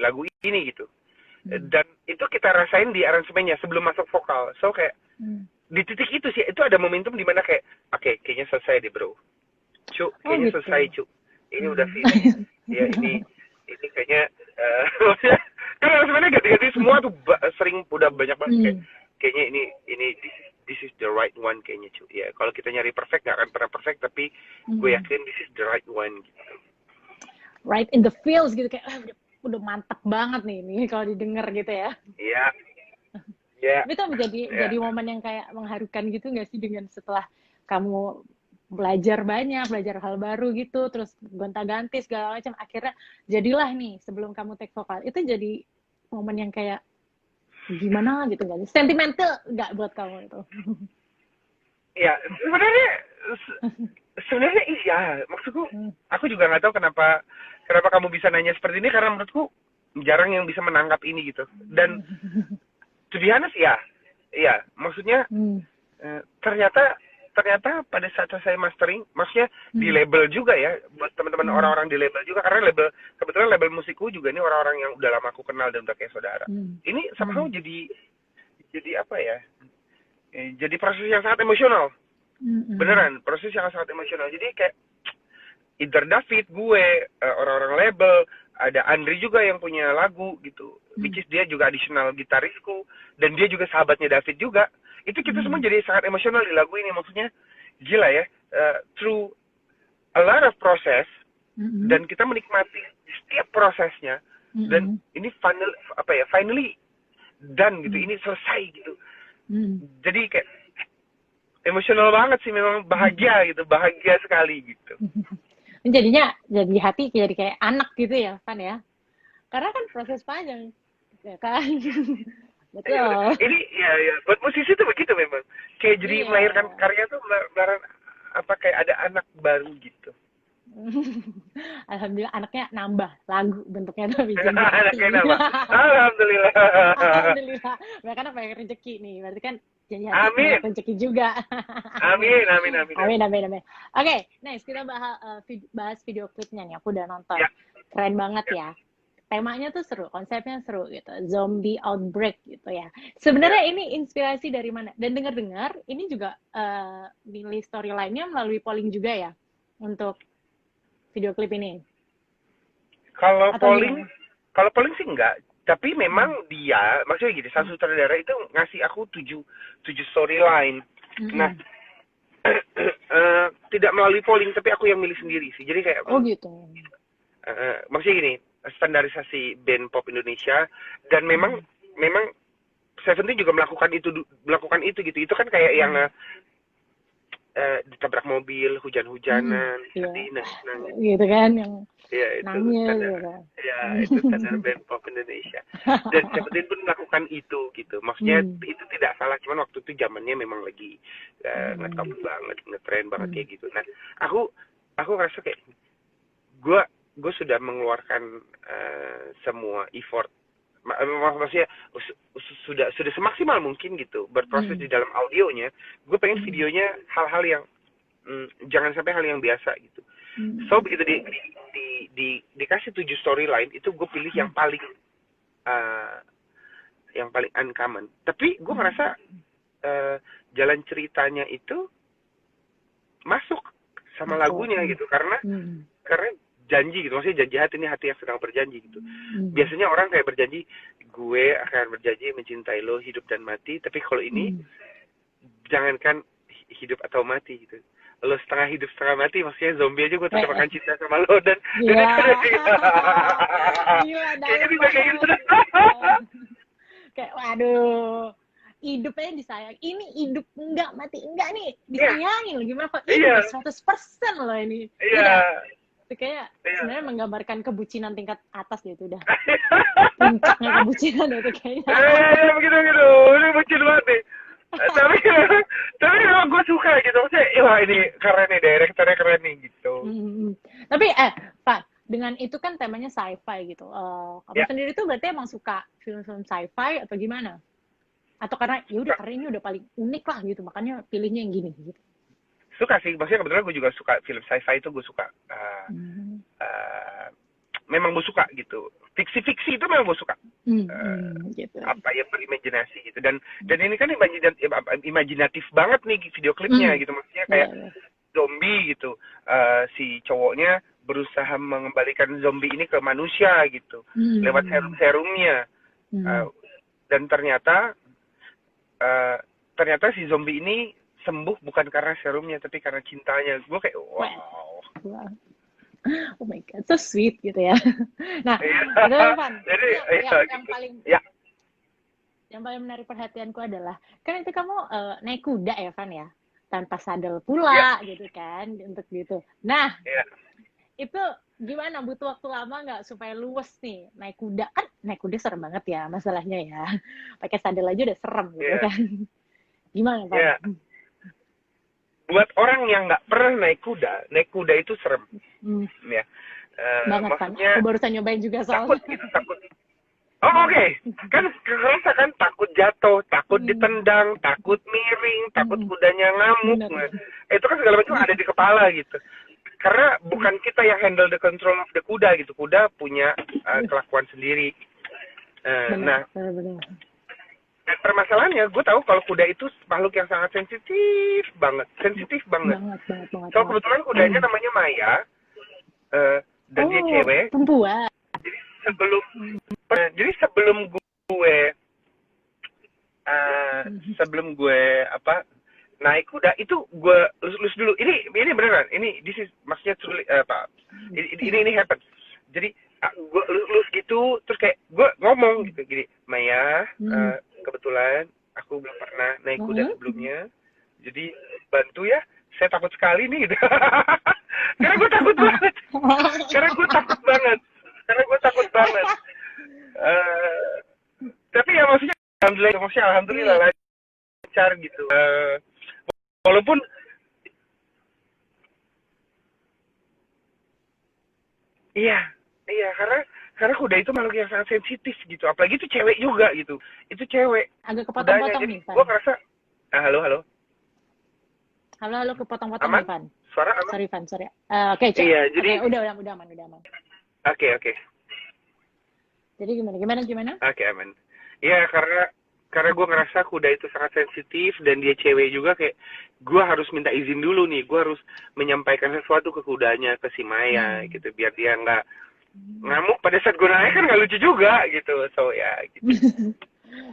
Speaker 2: lagu ini gitu.
Speaker 1: Hmm.
Speaker 2: Dan itu kita rasain di aransemennya sebelum masuk vokal. So kayak
Speaker 1: Hmm.
Speaker 2: di titik itu sih itu ada momentum di mana kayak oke, kayaknya selesai deh bro.
Speaker 1: Oh
Speaker 2: Kayaknya selesai
Speaker 1: gitu.
Speaker 2: ini udah
Speaker 1: Hmm.
Speaker 2: finish. Ya ini kayaknya maksudnya kan aransemennya ganti-ganti semua tuh sering udah banyak banget kayak
Speaker 1: Hmm.
Speaker 2: kayaknya ini this is the right one kayaknya cu. Ya kalau kita nyari perfect nggak akan pernah perfect tapi gue
Speaker 1: Hmm.
Speaker 2: yakin this is the right one gitu.
Speaker 1: Right in the feels gitu kayak udah mantap banget nih ini kalau didengar gitu ya.
Speaker 2: Iya, iya,
Speaker 1: Tapi itu
Speaker 2: iya.
Speaker 1: jadi momen yang kayak mengharukan gitu nggak sih dengan setelah kamu belajar hal baru gitu, terus gonta-ganti segala macam, akhirnya jadilah nih sebelum kamu take vokal itu jadi momen yang kayak gimana gitu nggak sih? Sentimental nggak buat kamu itu?
Speaker 2: Iya, sebenarnya iya. Maksudku, aku juga nggak tahu kenapa kenapa kamu bisa nanya seperti ini karena menurutku jarang yang bisa menangkap ini gitu. Dan to be honest, ya, iya. Maksudnya
Speaker 1: Hmm.
Speaker 2: ternyata ternyata pada saat saya mastering, maksudnya di
Speaker 1: Hmm.
Speaker 2: label juga ya, buat teman-teman
Speaker 1: Hmm.
Speaker 2: orang-orang di label juga karena kebetulan label musikku juga ini orang-orang yang udah lama aku kenal dan udah kayak saudara.
Speaker 1: Hmm.
Speaker 2: Ini somehow
Speaker 1: Hmm.
Speaker 2: jadi apa ya? Jadi proses yang sangat emosional.
Speaker 1: Hmm.
Speaker 2: Beneran, proses yang sangat emosional. Jadi kayak either David, gue, orang-orang label, ada Andri juga yang punya lagu gitu, which is dia juga additional gitarisku, dan dia juga sahabatnya David juga. Itu kita semua jadi sangat emosional di lagu ini, maksudnya gila ya, through a lot of proses,
Speaker 1: Hmm.
Speaker 2: dan kita menikmati setiap prosesnya, dan
Speaker 1: Hmm.
Speaker 2: ini finally done gitu, ini selesai gitu.
Speaker 1: Hmm.
Speaker 2: Jadi kayak emosional banget sih, memang bahagia gitu, bahagia sekali gitu.
Speaker 1: Jadinya jadi hati jadi kayak anak gitu ya kan ya, karena kan proses panjang ya kan.
Speaker 2: Iya benar.
Speaker 1: Betul.
Speaker 2: Ini ya buat musisi tuh begitu memang. Kayak jadi
Speaker 1: Iya.
Speaker 2: melahirkan karya tuh melahirkan apa kayak ada anak baru gitu.
Speaker 1: Alhamdulillah anaknya nambah lagu bentuknya tapi janji hati.
Speaker 2: Anaknya nama. Alhamdulillah.
Speaker 1: Alhamdulillah, mereka kan banyak rezeki nih, berarti kan janji hati banyak
Speaker 2: Amin.
Speaker 1: rezeki juga. Amin.
Speaker 2: Amin, amin, amin,
Speaker 1: Amin,
Speaker 2: amin.
Speaker 1: amin, amin. Oke, nice. Kita bahas video klipnya nih. Aku udah nonton.
Speaker 2: Ya,
Speaker 1: Keren banget
Speaker 2: ya,
Speaker 1: ya. Temanya tuh seru, konsepnya seru gitu. Zombie outbreak gitu ya.
Speaker 2: ya.
Speaker 1: Sebenarnya ini inspirasi dari mana? Dan dengar-dengar ini juga milih storyline-nya melalui polling juga ya untuk video klip ini.
Speaker 2: Kalau
Speaker 1: Atau
Speaker 2: polling,
Speaker 1: gimana?
Speaker 2: kalau polling sih enggak. Tapi
Speaker 1: Hmm.
Speaker 2: memang dia, maksudnya gini, sang
Speaker 1: Hmm.
Speaker 2: sutradara itu ngasih aku tujuh storyline. Nah,
Speaker 1: Hmm.
Speaker 2: tidak melalui polling, tapi aku yang milih sendiri sih. Jadi kayak
Speaker 1: Oh gitu.
Speaker 2: maksudnya gini, standarisasi band pop Indonesia dan memang
Speaker 1: Hmm.
Speaker 2: memang Seventeen juga melakukan itu gitu. Itu kan kayak yang
Speaker 1: Hmm.
Speaker 2: ditabrak mobil,
Speaker 1: Hmm.
Speaker 2: hujan-hujanan,
Speaker 1: Iya.
Speaker 2: sedih, nangis.
Speaker 1: Gitu kan yang
Speaker 2: Ya itu
Speaker 1: nangis
Speaker 2: standar.
Speaker 1: gitu.
Speaker 2: Ya itu standar band pop Indonesia. Dan Seventeen pun melakukan itu gitu. Maksudnya
Speaker 1: Hmm.
Speaker 2: itu tidak salah, cuman waktu itu zamannya memang lagi ngetop
Speaker 1: Hmm.
Speaker 2: banget, ngetren banget
Speaker 1: Hmm.
Speaker 2: kayak gitu. Nah, aku ngerasa kayak gue gue sudah mengeluarkan semua effort maksudnya sudah semaksimal mungkin gitu berproses di
Speaker 1: Hmm.
Speaker 2: dalam audionya. Gue pengen
Speaker 1: Hmm.
Speaker 2: videonya hal-hal yang jangan sampai hal yang biasa gitu. So begitu dikasih 7 storyline, itu gue pilih uh, yang paling uncommon. Tapi gue ngerasa jalan ceritanya itu masuk sama lagunya gitu, karena janji gitu, maksudnya janji hati, ini hati yang sedang berjanji gitu. Biasanya orang kayak berjanji, gue akan berjanji mencintai lo hidup dan mati, tapi kalau ini jangankan hidup atau mati gitu, lo setengah hidup setengah mati, maksudnya zombie aja gue tetap akan cinta sama lo, dan
Speaker 1: Gila,
Speaker 2: kayak gitu, kayak gitu.
Speaker 1: Kayak waduh, hidupnya disayang, ini hidup enggak, mati enggak nih, disayangin loh, gimana kok ini 100% loh ini. Itu kayak sebenarnya menggambarkan kebucinan tingkat atas gitu, udah puncaknya kebucinan itu kayaknya.
Speaker 2: Ya begitu, ini bucin banget nih. tapi memang gue suka gitu, maksudnya wah ini keren nih, direkturnya keren nih gitu.
Speaker 1: Tapi Pak, dengan itu kan temanya sci-fi gitu, kamu sendiri tuh berarti emang suka film-film sci-fi atau gimana? Atau karena ya udah, karena ini udah paling unik lah gitu, makanya pilihnya yang gini gitu?
Speaker 2: Suka sih, maksudnya kebetulan gue juga suka film sci-fi, itu gue suka. Memang gue suka gitu. Fiksi-fiksi itu memang gue suka.
Speaker 1: Gitu.
Speaker 2: Apa ya, berimajinasi gitu. Dan ini kan imajinatif banget nih video klipnya gitu. Maksudnya kayak zombie gitu. Si cowoknya berusaha mengembalikan zombie ini ke manusia gitu. Lewat serum-serumnya. Dan ternyata si zombie ini sembuh bukan karena serumnya, tapi karena cintanya. Gue kayak wow.
Speaker 1: Oh my god, so sweet gitu ya. Nah, itu Van. Jadi yang paling menarik perhatianku adalah kan itu kamu naik kuda ya, Van ya, tanpa sadel pula gitu kan, untuk gitu. Nah, itu gimana, butuh waktu lama nggak supaya luwes nih naik kuda? Kan naik kuda serem banget ya masalahnya ya, pakai sadel aja udah serem gitu kan. Gimana Van?
Speaker 2: Buat orang yang nggak pernah naik kuda itu serem. Ya.
Speaker 1: Banget
Speaker 2: maksudnya,
Speaker 1: Van, aku barusan nyobain juga soalnya.
Speaker 2: Takut. Oh oke. Kan kerasa kan, takut jatuh, takut ditendang, takut miring, takut kudanya ngamuk. Itu kan segala macam ada di kepala gitu. Karena bukan kita yang handle the control of the kuda gitu. Kuda punya kelakuan sendiri. Benar. Dan permasalahannya, gue tahu kalau kuda itu makhluk yang sangat sensitif banget. So kebetulan kudanya namanya Maya, dan dia cewek.
Speaker 1: Perempuan.
Speaker 2: Jadi sebelum gue naik kuda itu gue lulus dulu. Ini beneran. Ini maksudnya ini happen. Jadi gue lulus gitu, terus kayak gue ngomong gitu gini, Maya, kebetulan aku belum pernah naik kuda sebelumnya, jadi bantu ya, saya takut sekali nih gitu. Karena gue takut banget. Tapi ya maksudnya alhamdulillah lancar gitu. Walaupun iya karena kuda itu makhluk yang sangat sensitif gitu, apalagi itu cewek juga gitu. Itu cewek.
Speaker 1: Agak kepotong-potong nih, Van.
Speaker 2: Gue ngerasa, halo,
Speaker 1: kepotong-potong nih, Van.
Speaker 2: Suara aman?
Speaker 1: Sorry, Van, sorry. Oke,
Speaker 2: iya, jadi
Speaker 1: udah aman.
Speaker 2: Oke.
Speaker 1: Jadi gimana?
Speaker 2: Oke, aman. Iya, karena gue ngerasa kuda itu sangat sensitif, dan dia cewek juga, kayak gue harus minta izin dulu nih, gue harus menyampaikan sesuatu ke kudanya, ke si Maya gitu, biar dia nggak ngamuk pada saat gue naik, kan nggak lucu juga gitu. So ya gitu.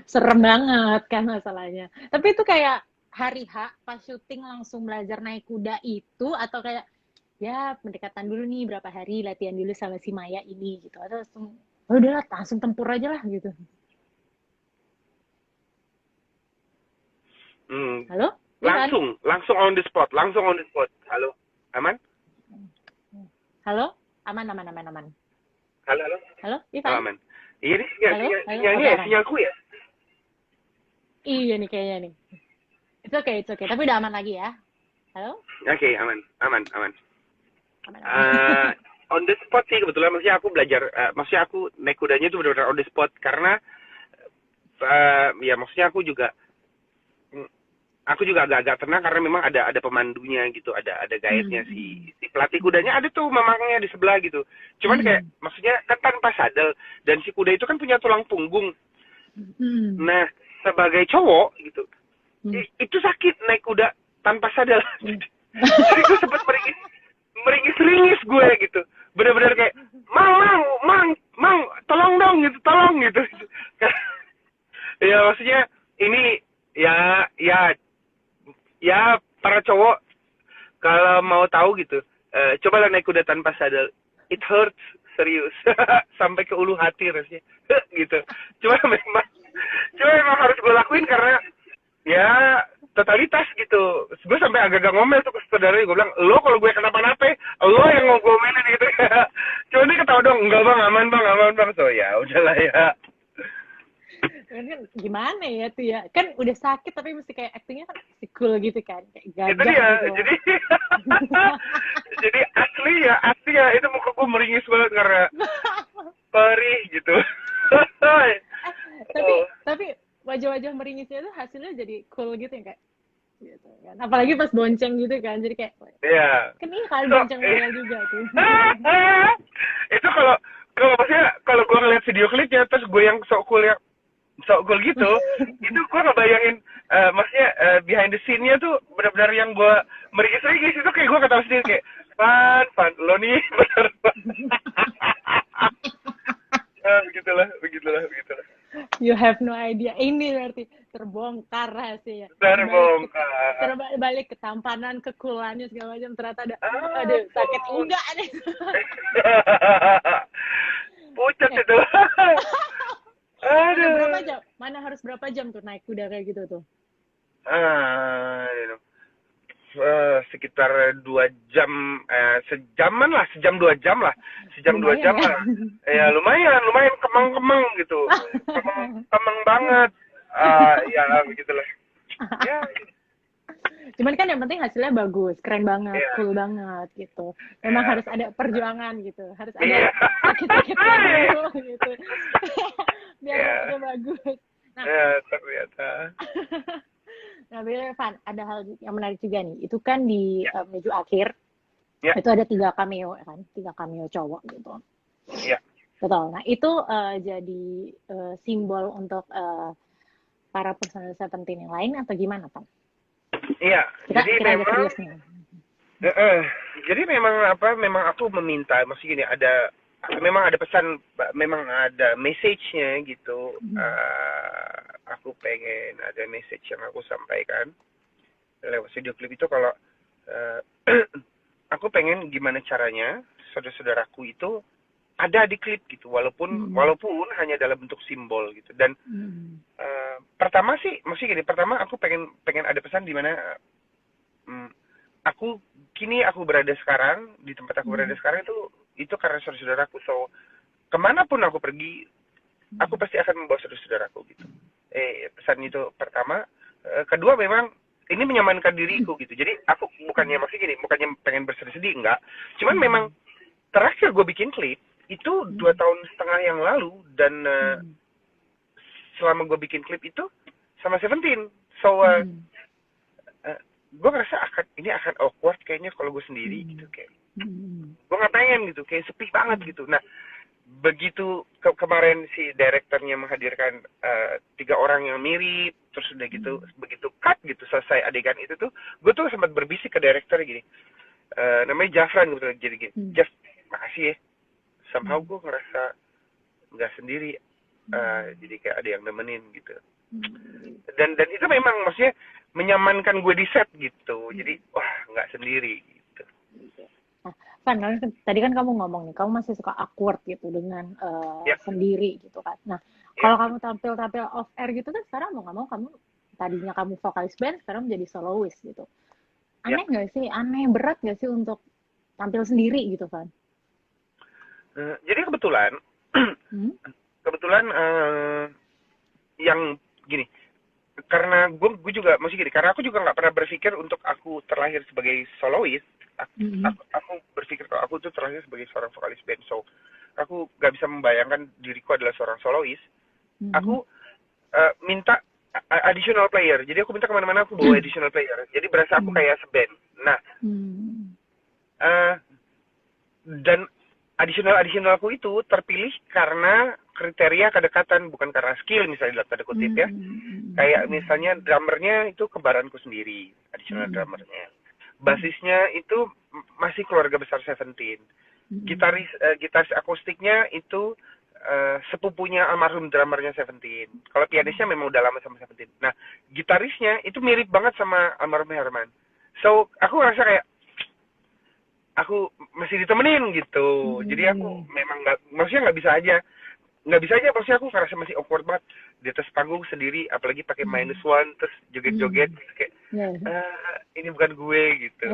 Speaker 1: Serem banget kan masalahnya. Tapi itu kayak hari H pas syuting langsung belajar naik kuda itu, atau kayak ya pendekatan dulu nih berapa hari, latihan dulu sama si Maya ini gitu, atau langsung tempur aja lah gitu? Halo?
Speaker 2: Langsung on the spot. Halo, aman?
Speaker 1: Halo? Aman. Halo? Ivan?
Speaker 2: Aman. Iya nih, sinyalku ya?
Speaker 1: Iya nih kayaknya nih. It's okay. Tapi udah aman lagi ya? Halo?
Speaker 2: Oke, aman. On the spot sih kebetulan, maksudnya aku belajar, maksudnya aku naik kudanya itu benar-benar on the spot, karena ya maksudnya aku juga agak-agak tenang, karena memang ada pemandunya gitu, ada guide-nya si pelatih kudanya ada tuh mamangnya di sebelah gitu. Cuman kayak maksudnya kan tanpa sadel, dan si kuda itu kan punya tulang punggung. Nah, sebagai cowok gitu, itu sakit naik kuda tanpa sadel. Jadi gue sempet meringis gue gitu. Bener-bener kayak, mang, tolong dong gitu, tolong gitu. Ya maksudnya ini ya para cowok kalau mau tahu gitu, cobalah naik kuda tanpa sadel. It hurts serius sampai ke ulu hati rasanya gitu. Cuma memang harus gue lakuin karena ya totalitas gitu. Gue sampai agak-agak ngomel tuh ke saudaranya, gue bilang, lo kalau gue kenapa-napa lo yang mau gue ngomelin gitu. Cuma dia ketawa dong, enggak bang, aman bang. So ya udahlah ya.
Speaker 1: Kan gimana ya tuh ya, kan udah sakit tapi mesti kayak actingnya kan masih cool gitu kan, kayak gagah
Speaker 2: Itu dia,
Speaker 1: gitu.
Speaker 2: jadi asli ya itu muka gue meringis banget karena perih gitu.
Speaker 1: Tapi wajah-wajah meringisnya tuh hasilnya jadi cool gitu ya, kayak gitu kan. Apalagi pas bonceng gitu kan, jadi kayak kan ini kali bonceng model juga tuh.
Speaker 2: Itu kalau maksudnya kalau gue ngeliat video klipnya terus gue yang sok cool gitu, itu gue ngebayangin maksudnya behind the scene-nya tuh benar-benar yang gue meringis itu kayak gue ketawa sendiri kayak Fan lo nih bener. Begitulah.
Speaker 1: You have no idea. Ini berarti terbongkar rahasia. Terbalik ketampanan, kekulannya segala macam, ternyata ada sakit enggak nih.
Speaker 2: Pucat itu. Aduh.
Speaker 1: Berapa jam? Mana harus berapa jam tuh naik kuda kayak gitu tuh?
Speaker 2: Sekitar 2 jam, sejam 2 jam lah. Ya lumayan kemang gitu. Kemang banget. Ya begitulah. Ya.
Speaker 1: Cuman kan yang penting hasilnya bagus, keren banget, cool banget gitu. Memang harus ada perjuangan gitu, harus ada sakit-sakit dulu gitu. Biar hasilnya bagus. Nah,
Speaker 2: ternyata.
Speaker 1: Nah, Van, ada hal yang menarik juga nih. Itu kan di menuju akhir, itu ada 3 cameo kan, 3 cameo cowok gitu.
Speaker 2: Iya.
Speaker 1: Betul. Nah, itu jadi simbol untuk para personel Seventeen yang lain atau gimana, Van?
Speaker 2: Iya.
Speaker 1: Jadi memang.
Speaker 2: Jadi memang aku meminta, maksudnya gini, memang ada pesan, memang ada message-nya gitu. Aku pengen ada message yang aku sampaikan lewat video klip itu. Kalau aku pengen gimana caranya saudara-saudaraku itu ada di klip gitu, walaupun hanya dalam bentuk simbol gitu. Dan pertama sih, maksudnya gini, pertama aku pengen ada pesan di mana aku berada sekarang di tempat aku berada sekarang itu karena saudara-saudaraku. So kemanapun aku pergi, aku pasti akan membawa saudara-saudaraku gitu. Pesan itu pertama. Kedua, memang ini menyamankan diriku gitu. Jadi aku bukannya pengen bersedih-sedih, enggak. Cuman memang terakhir gue bikin klip itu 2,5 tahun yang lalu, dan selama gue bikin klip itu sama Seventeen. So gue ngerasa ini akan awkward kayaknya kalau gue sendiri gitu, kayak gue nggak pengen gitu, kayak sepi banget gitu. Nah, begitu kemarin si direkturnya menghadirkan 3 orang yang mirip, terus udah gitu begitu cut gitu selesai adegan itu tuh, gue tuh sempat berbisik ke direktur gini, namanya Jafran gitu, jadi gini, Jaf, makasih ya, somehow gue ngerasa nggak sendiri, jadi kayak ada yang nemenin gitu. Dan itu memang maksudnya menyamankan gue di set gitu, jadi wah nggak sendiri gitu.
Speaker 1: Kan tadi kan kamu ngomong nih, kamu masih suka awkward gitu dengan sendiri gitu kan. Nah, kalau kamu tampil off air gitu kan, sekarang mau nggak mau kamu tadinya kamu vokalis band, sekarang menjadi soloist gitu. Aneh nggak sih? Berat nggak sih untuk tampil sendiri gitu kan?
Speaker 2: Jadi kebetulan yang gini, karena gue juga masih gini, karena aku juga nggak pernah berpikir untuk aku terlahir sebagai soloist. Aku berpikir kalau aku tuh terlahir sebagai seorang vokalis band, so aku nggak bisa membayangkan diriku adalah seorang soloist. Aku minta additional player, jadi aku minta kemana-mana aku bawa additional player, jadi berasa aku kayak seband. Nah, Eh, dan additionalku itu terpilih karena kriteria kedekatan, bukan karena skill misalnya dalam tanda kutip ya. Kayak misalnya drummernya itu kembaranku sendiri, additional drummernya. Basisnya itu masih keluarga besar Seventeen. Gitaris akustiknya itu sepupunya almarhum drummernya Seventeen. Kalau pianisnya memang udah lama sama Seventeen. Nah, gitarisnya itu mirip banget sama almarhum Herman. So, aku ngerasa kayak aku masih ditemenin gitu. Jadi aku memang maksudnya nggak bisa aja maksudnya aku ngerasa masih awkward banget di atas panggung sendiri, apalagi pakai minus one terus joget-joget gitu, kayak ini bukan gue gitu.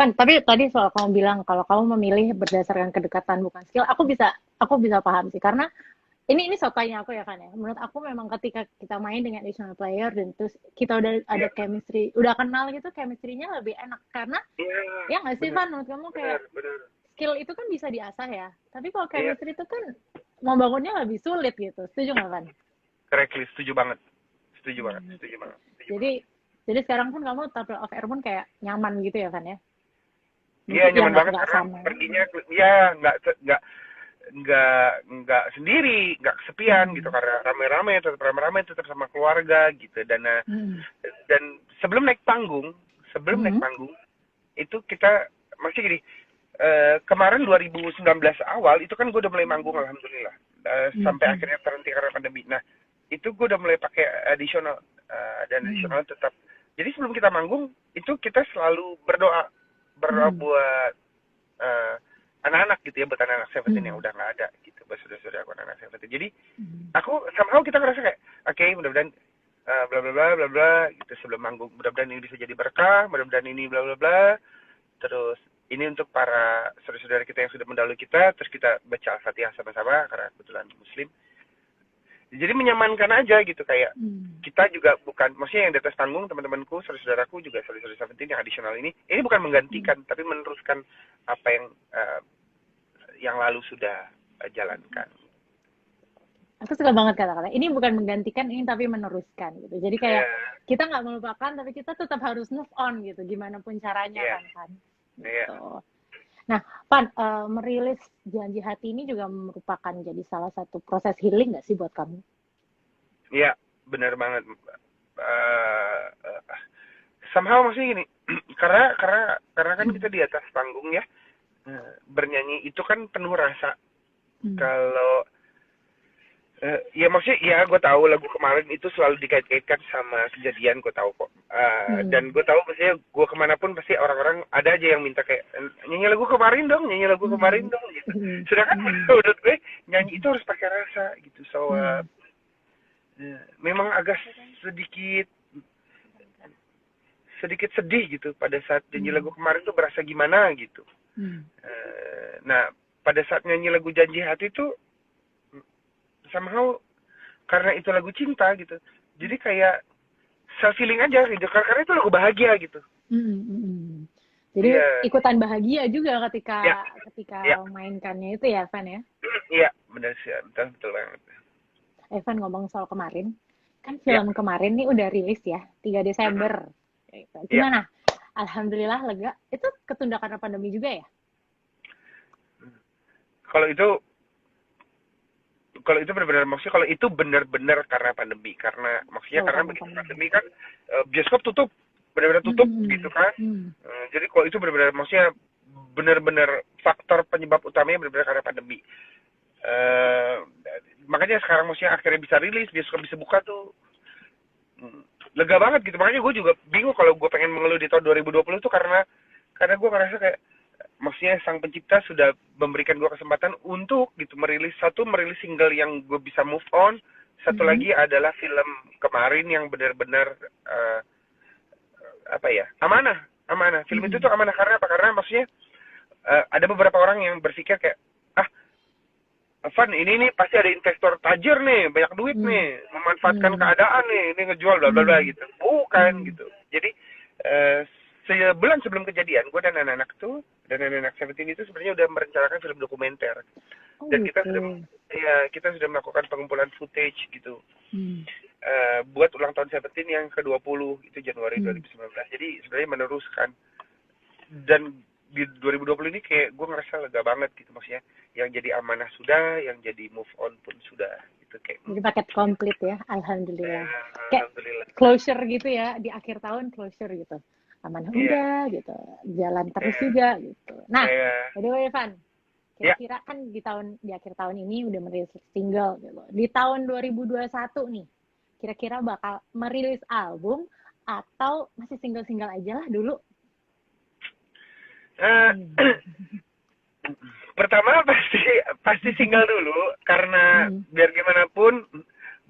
Speaker 1: Kan tapi tadi soal kamu bilang kalau kamu memilih berdasarkan kedekatan bukan skill, aku bisa paham sih karena ini sotanya aku ya kan ya. Menurut aku memang ketika kita main dengan additional player dan terus kita udah ada chemistry, udah kenal gitu, chemistry-nya lebih enak karena ya nggak sih Van, menurut kamu kayak skill itu kan bisa diasah ya. Tapi kalau chemistry itu kan membangunnya lebih sulit gitu. Setuju nggak Van?
Speaker 2: Correctly, setuju banget.
Speaker 1: Jadi sekarang pun kamu Temple of Air pun kayak nyaman gitu ya Van ya?
Speaker 2: Iya, nyaman banget
Speaker 1: gak
Speaker 2: karena
Speaker 1: sama.
Speaker 2: perginya ya nggak sendiri, nggak kesepian gitu, karena rame-rame tetap sama keluarga gitu. Dan sebelum naik panggung itu kita masih gini, kemarin 2019 awal itu kan gue udah mulai manggung alhamdulillah, sampai akhirnya terhenti karena pandemi. Nah itu gue udah mulai pakai additional, dan additional tetap. Jadi sebelum kita manggung itu kita selalu berdoa buat anak-anak gitu ya, buat anak-anak Seventeen yang udah nggak ada gitu, buat saudara-saudara aku anak-anak Seventeen. Jadi aku somehow kita ngerasa kayak oke, mudah-mudahan bla bla bla bla bla gitu sebelum manggung, mudah-mudahan ini bisa jadi berkah, mudah-mudahan ini bla bla bla. Terus ini untuk para saudara-saudara kita yang sudah mendahului kita, terus kita baca Al-Fatihah sama-sama karena kebetulan Muslim. Jadi menyamankan aja gitu, kayak kita juga bukan, maksudnya yang di atas panggung teman-temanku, saudara-saudaraku juga saudara-saudara Seventeen yang additional ini bukan menggantikan tapi meneruskan apa yang lalu sudah jalankan.
Speaker 1: Aku suka banget kata-kata ini bukan menggantikan, ini tapi meneruskan gitu. Jadi kayak kita nggak melupakan tapi kita tetap harus move on gitu, gimana pun caranya kan gitu. Nah Pan, merilis Janji Hati ini juga merupakan jadi salah satu proses healing nggak sih buat kamu?
Speaker 2: Iya, benar banget. Somehow maksudnya gini, karena kan kita di atas panggung ya, bernyanyi itu kan penuh rasa. Kalau ya maksudnya ya gue tahu lagu kemarin itu selalu dikait-kaitkan sama kejadian, gue tahu kok. Dan gue tahu maksudnya gue kemanapun pasti orang-orang ada aja yang minta kayak nyanyi lagu kemarin dong gitu. Sedangkan menurut gue nyanyi itu harus pakai rasa gitu. So memang agak sedikit sedih gitu pada saat nyanyi lagu kemarin tuh berasa gimana gitu. Nah pada saat nyanyi lagu Janji Hati tuh somehow karena itu lagu cinta gitu, jadi kayak self feeling aja gitu, karena itu lagu bahagia gitu.
Speaker 1: Jadi ikutan bahagia juga ketika mainkannya itu ya Van ya?
Speaker 2: Iya benar sih, betul banget.
Speaker 1: Evan ngomong soal kemarin, kan film kemarin nih udah rilis ya 3 Desember. Gimana? Alhamdulillah lega. Itu ketunda karena pandemi juga ya?
Speaker 2: Kalau itu benar-benar, maksudnya kalau itu benar-benar karena pandemi, karena maksudnya karena begitu pandemi kan bioskop tutup, benar-benar tutup gitu kan. Jadi kalau itu benar-benar maksudnya benar-benar faktor penyebab utamanya benar-benar karena pandemi. Makanya sekarang maksudnya akhirnya bisa rilis, bioskop bisa buka tuh lega banget gitu. Makanya gue juga bingung kalau gue pengen mengeluh di tahun 2020 tuh karena gue ngerasa kayak maksudnya sang pencipta sudah memberikan gue kesempatan untuk gitu merilis single yang gue bisa move on. Satu lagi adalah film kemarin yang benar-benar amanah. Film itu tuh amanah karena apa? Karena maksudnya ada beberapa orang yang berpikir kayak Van, ini nih pasti ada investor tajir nih, banyak duit nih, memanfaatkan keadaan nih, ini ngejual bla bla bla gitu. Bukan gitu. Jadi sebulan sebelum kejadian, gue dan anak-anak Seventeen itu sebenarnya udah merencanakan film dokumenter. Dan kita sudah melakukan pengumpulan footage gitu. Buat ulang tahun Seventeen yang ke-20 itu Januari 2019. Jadi sebenarnya meneruskan dan di 2020 ini kayak gue ngerasa lega banget gitu, maksudnya yang jadi amanah sudah, yang jadi move on pun sudah gitu, kayak
Speaker 1: Jadi paket komplit ya, alhamdulillah. Kayak
Speaker 2: alhamdulillah.
Speaker 1: closure gitu ya, di akhir tahun closure gitu. Amanah
Speaker 2: Iya,
Speaker 1: udah gitu, jalan terus
Speaker 2: iya,
Speaker 1: juga gitu. Nah,
Speaker 2: iya,
Speaker 1: by the way, Van,
Speaker 2: iya.
Speaker 1: kira-kira kan di akhir tahun ini udah merilis single gitu. Di tahun 2021 nih, kira-kira bakal merilis album atau masih single-single aja lah dulu?
Speaker 2: Eh, pertama pasti pasti single dulu, karena biar gimana pun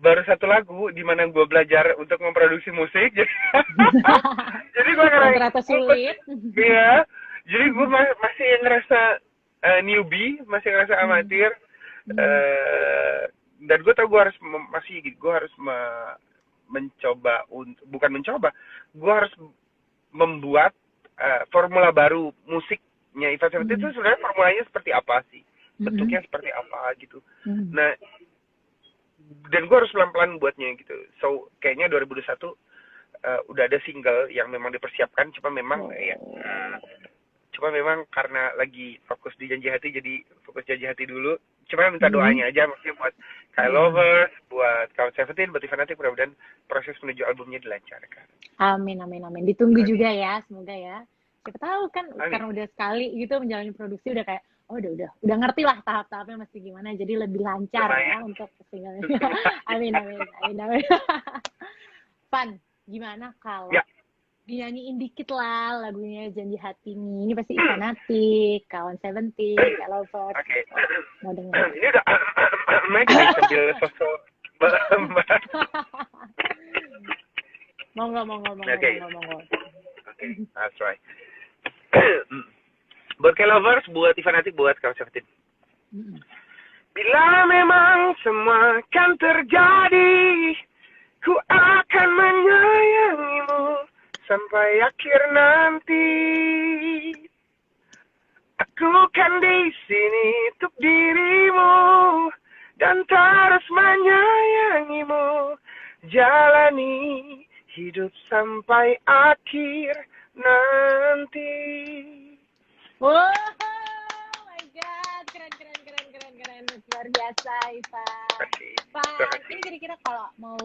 Speaker 2: baru satu lagu di mana gue belajar untuk memproduksi musik, jadi gue
Speaker 1: Yang ternyata sulit.
Speaker 2: iya, jadi gue masih ngerasa newbie, masih ngerasa amatir. Dan gue tau gue harus gue harus mencoba, untuk bukan mencoba, gue harus membuat formula baru musiknya Ivan Seventeen itu sebenarnya formulanya seperti apa sih, bentuknya seperti apa gitu. Nah, dan gue harus pelan-pelan buatnya gitu. So kayaknya 2021 udah ada single yang memang dipersiapkan, cuma memang karena lagi fokus di Janji Hati, jadi fokus Janji Hati dulu. Cuma minta doanya aja, maksudnya buat Kyle Lovers, buat Kawan Seventeen, buat Ivanatik, mudah-mudahan proses menuju albumnya dilancarkan.
Speaker 1: Amin, amin, amin. Ditunggu juga ya, semoga ya. Siapa tahu kan, karena udah sekali gitu menjalani produksi, udah kayak, oh udah ngerti lah tahap-tahapnya mesti gimana, jadi lebih lancar ya untuk single. Amin, amin, amin, amin. Van, gimana kalau dinyanyiin dikit lah lagunya Janji Hati ini pasti Ivanatik, Kawan Seventeen, Kyle Lovers.
Speaker 2: Oke.
Speaker 1: Mau denger?
Speaker 2: Ini udah Mike sambil sosok
Speaker 1: Monggo.
Speaker 2: Oke, that's right. Buat Kyle Lovers, buat Ivanatik, buat Kawan Seventeen. Bila memang semua kan terjadi, ku akan menyayangimu sampai akhir nanti. Aku kan di sini untuk dirimu dan terus menyayangimu, jalani hidup sampai akhir nanti.
Speaker 1: Wow, my God, keren. Luar biasa, Ivan. Pak, ini kira-kira kalau mau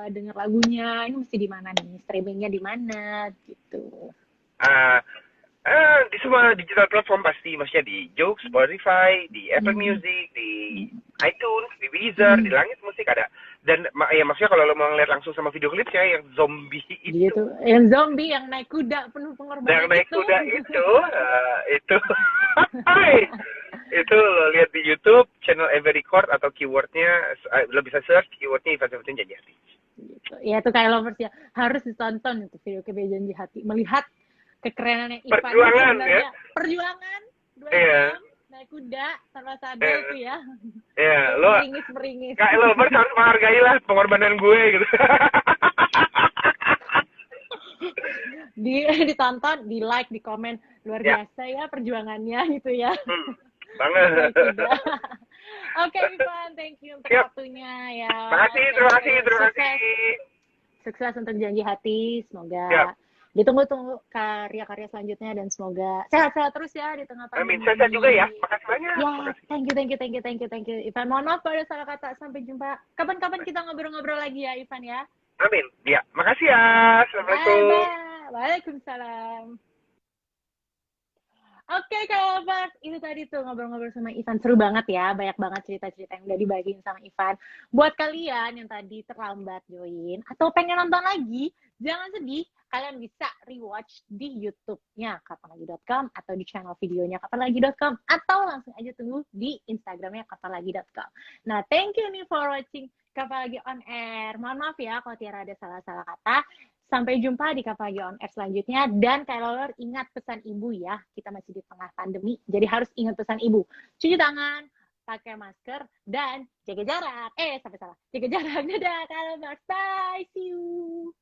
Speaker 1: denger lagunya, ini mesti di mana nih? Streamingnya di mana gitu?
Speaker 2: Di semua digital platform pasti, maksudnya di Joox, Spotify, di Apple Music, di iTunes, di Weezer, di Langit Musik ada. Dan ya maksudnya kalau lo mau ngeliat langsung sama video klipnya yang zombie itu.
Speaker 1: Gitu. Yang zombie yang naik kuda penuh pengorbanan
Speaker 2: yang naik kuda itu itu lo lihat di YouTube channel Every Record atau keywordnya, lo bisa search keywordnya Ivan Seventeen Janji Hati.
Speaker 1: Gitu. Ya itu Kyle Lovers ya, harus ditonton itu video klip Janji Hati, melihat kekeranannya Ivan.
Speaker 2: Perjuangan ya.
Speaker 1: Perjuangan 2 jam naik kuda tanpa sadar tuh ya.
Speaker 2: Iya, lo
Speaker 1: meringis.
Speaker 2: Kyle Lovers harus menghargai lah pengorbanan gue gitu.
Speaker 1: Ditonton, di like, di komen, luar biasa ya perjuangannya gitu ya.
Speaker 2: Banget.
Speaker 1: Oke, Ivan, thank you untuk waktunya ya.
Speaker 2: Terima kasih.
Speaker 1: Sukses untuk Janji Hati, semoga ditunggu-tunggu karya-karya selanjutnya dan semoga sehat-sehat terus ya di tengah pandemi.
Speaker 2: Amin, sehat juga ya. Makasih banyak.
Speaker 1: Ya, thank you. Ivan, mohon maaf kalau ada salah kata. Sampai jumpa. Kapan-kapan kita ngobrol-ngobrol lagi ya, Ivan ya.
Speaker 2: Amin. Ya, makasih ya. Assalamualaikum.
Speaker 1: Waalaikumsalam. Oke, Kak Lovers, itu tadi tuh ngobrol-ngobrol sama Ivan. Seru banget ya, banyak banget cerita-cerita yang udah dibagiin sama Ivan. Buat kalian yang tadi terlambat join atau pengen nonton lagi, jangan sedih. Kalian bisa rewatch di YouTube-nya kapanlagi.com atau di channel videonya kapanlagi.com atau langsung aja tunggu di Instagramnya kapanlagi.com. Nah, thank you nih for watching Kapan Lagi On Air. Mohon maaf ya kalau tiada ada salah-salah kata. Sampai jumpa di Kapan Lagi On Air selanjutnya. Dan Kyle ingat pesan ibu ya. Kita masih di tengah pandemi, jadi harus ingat pesan ibu. Cuci tangan, pakai masker, dan jaga jarak. Sampai salah. Jaga jarak. Dadah, Kyle. Bye. See you.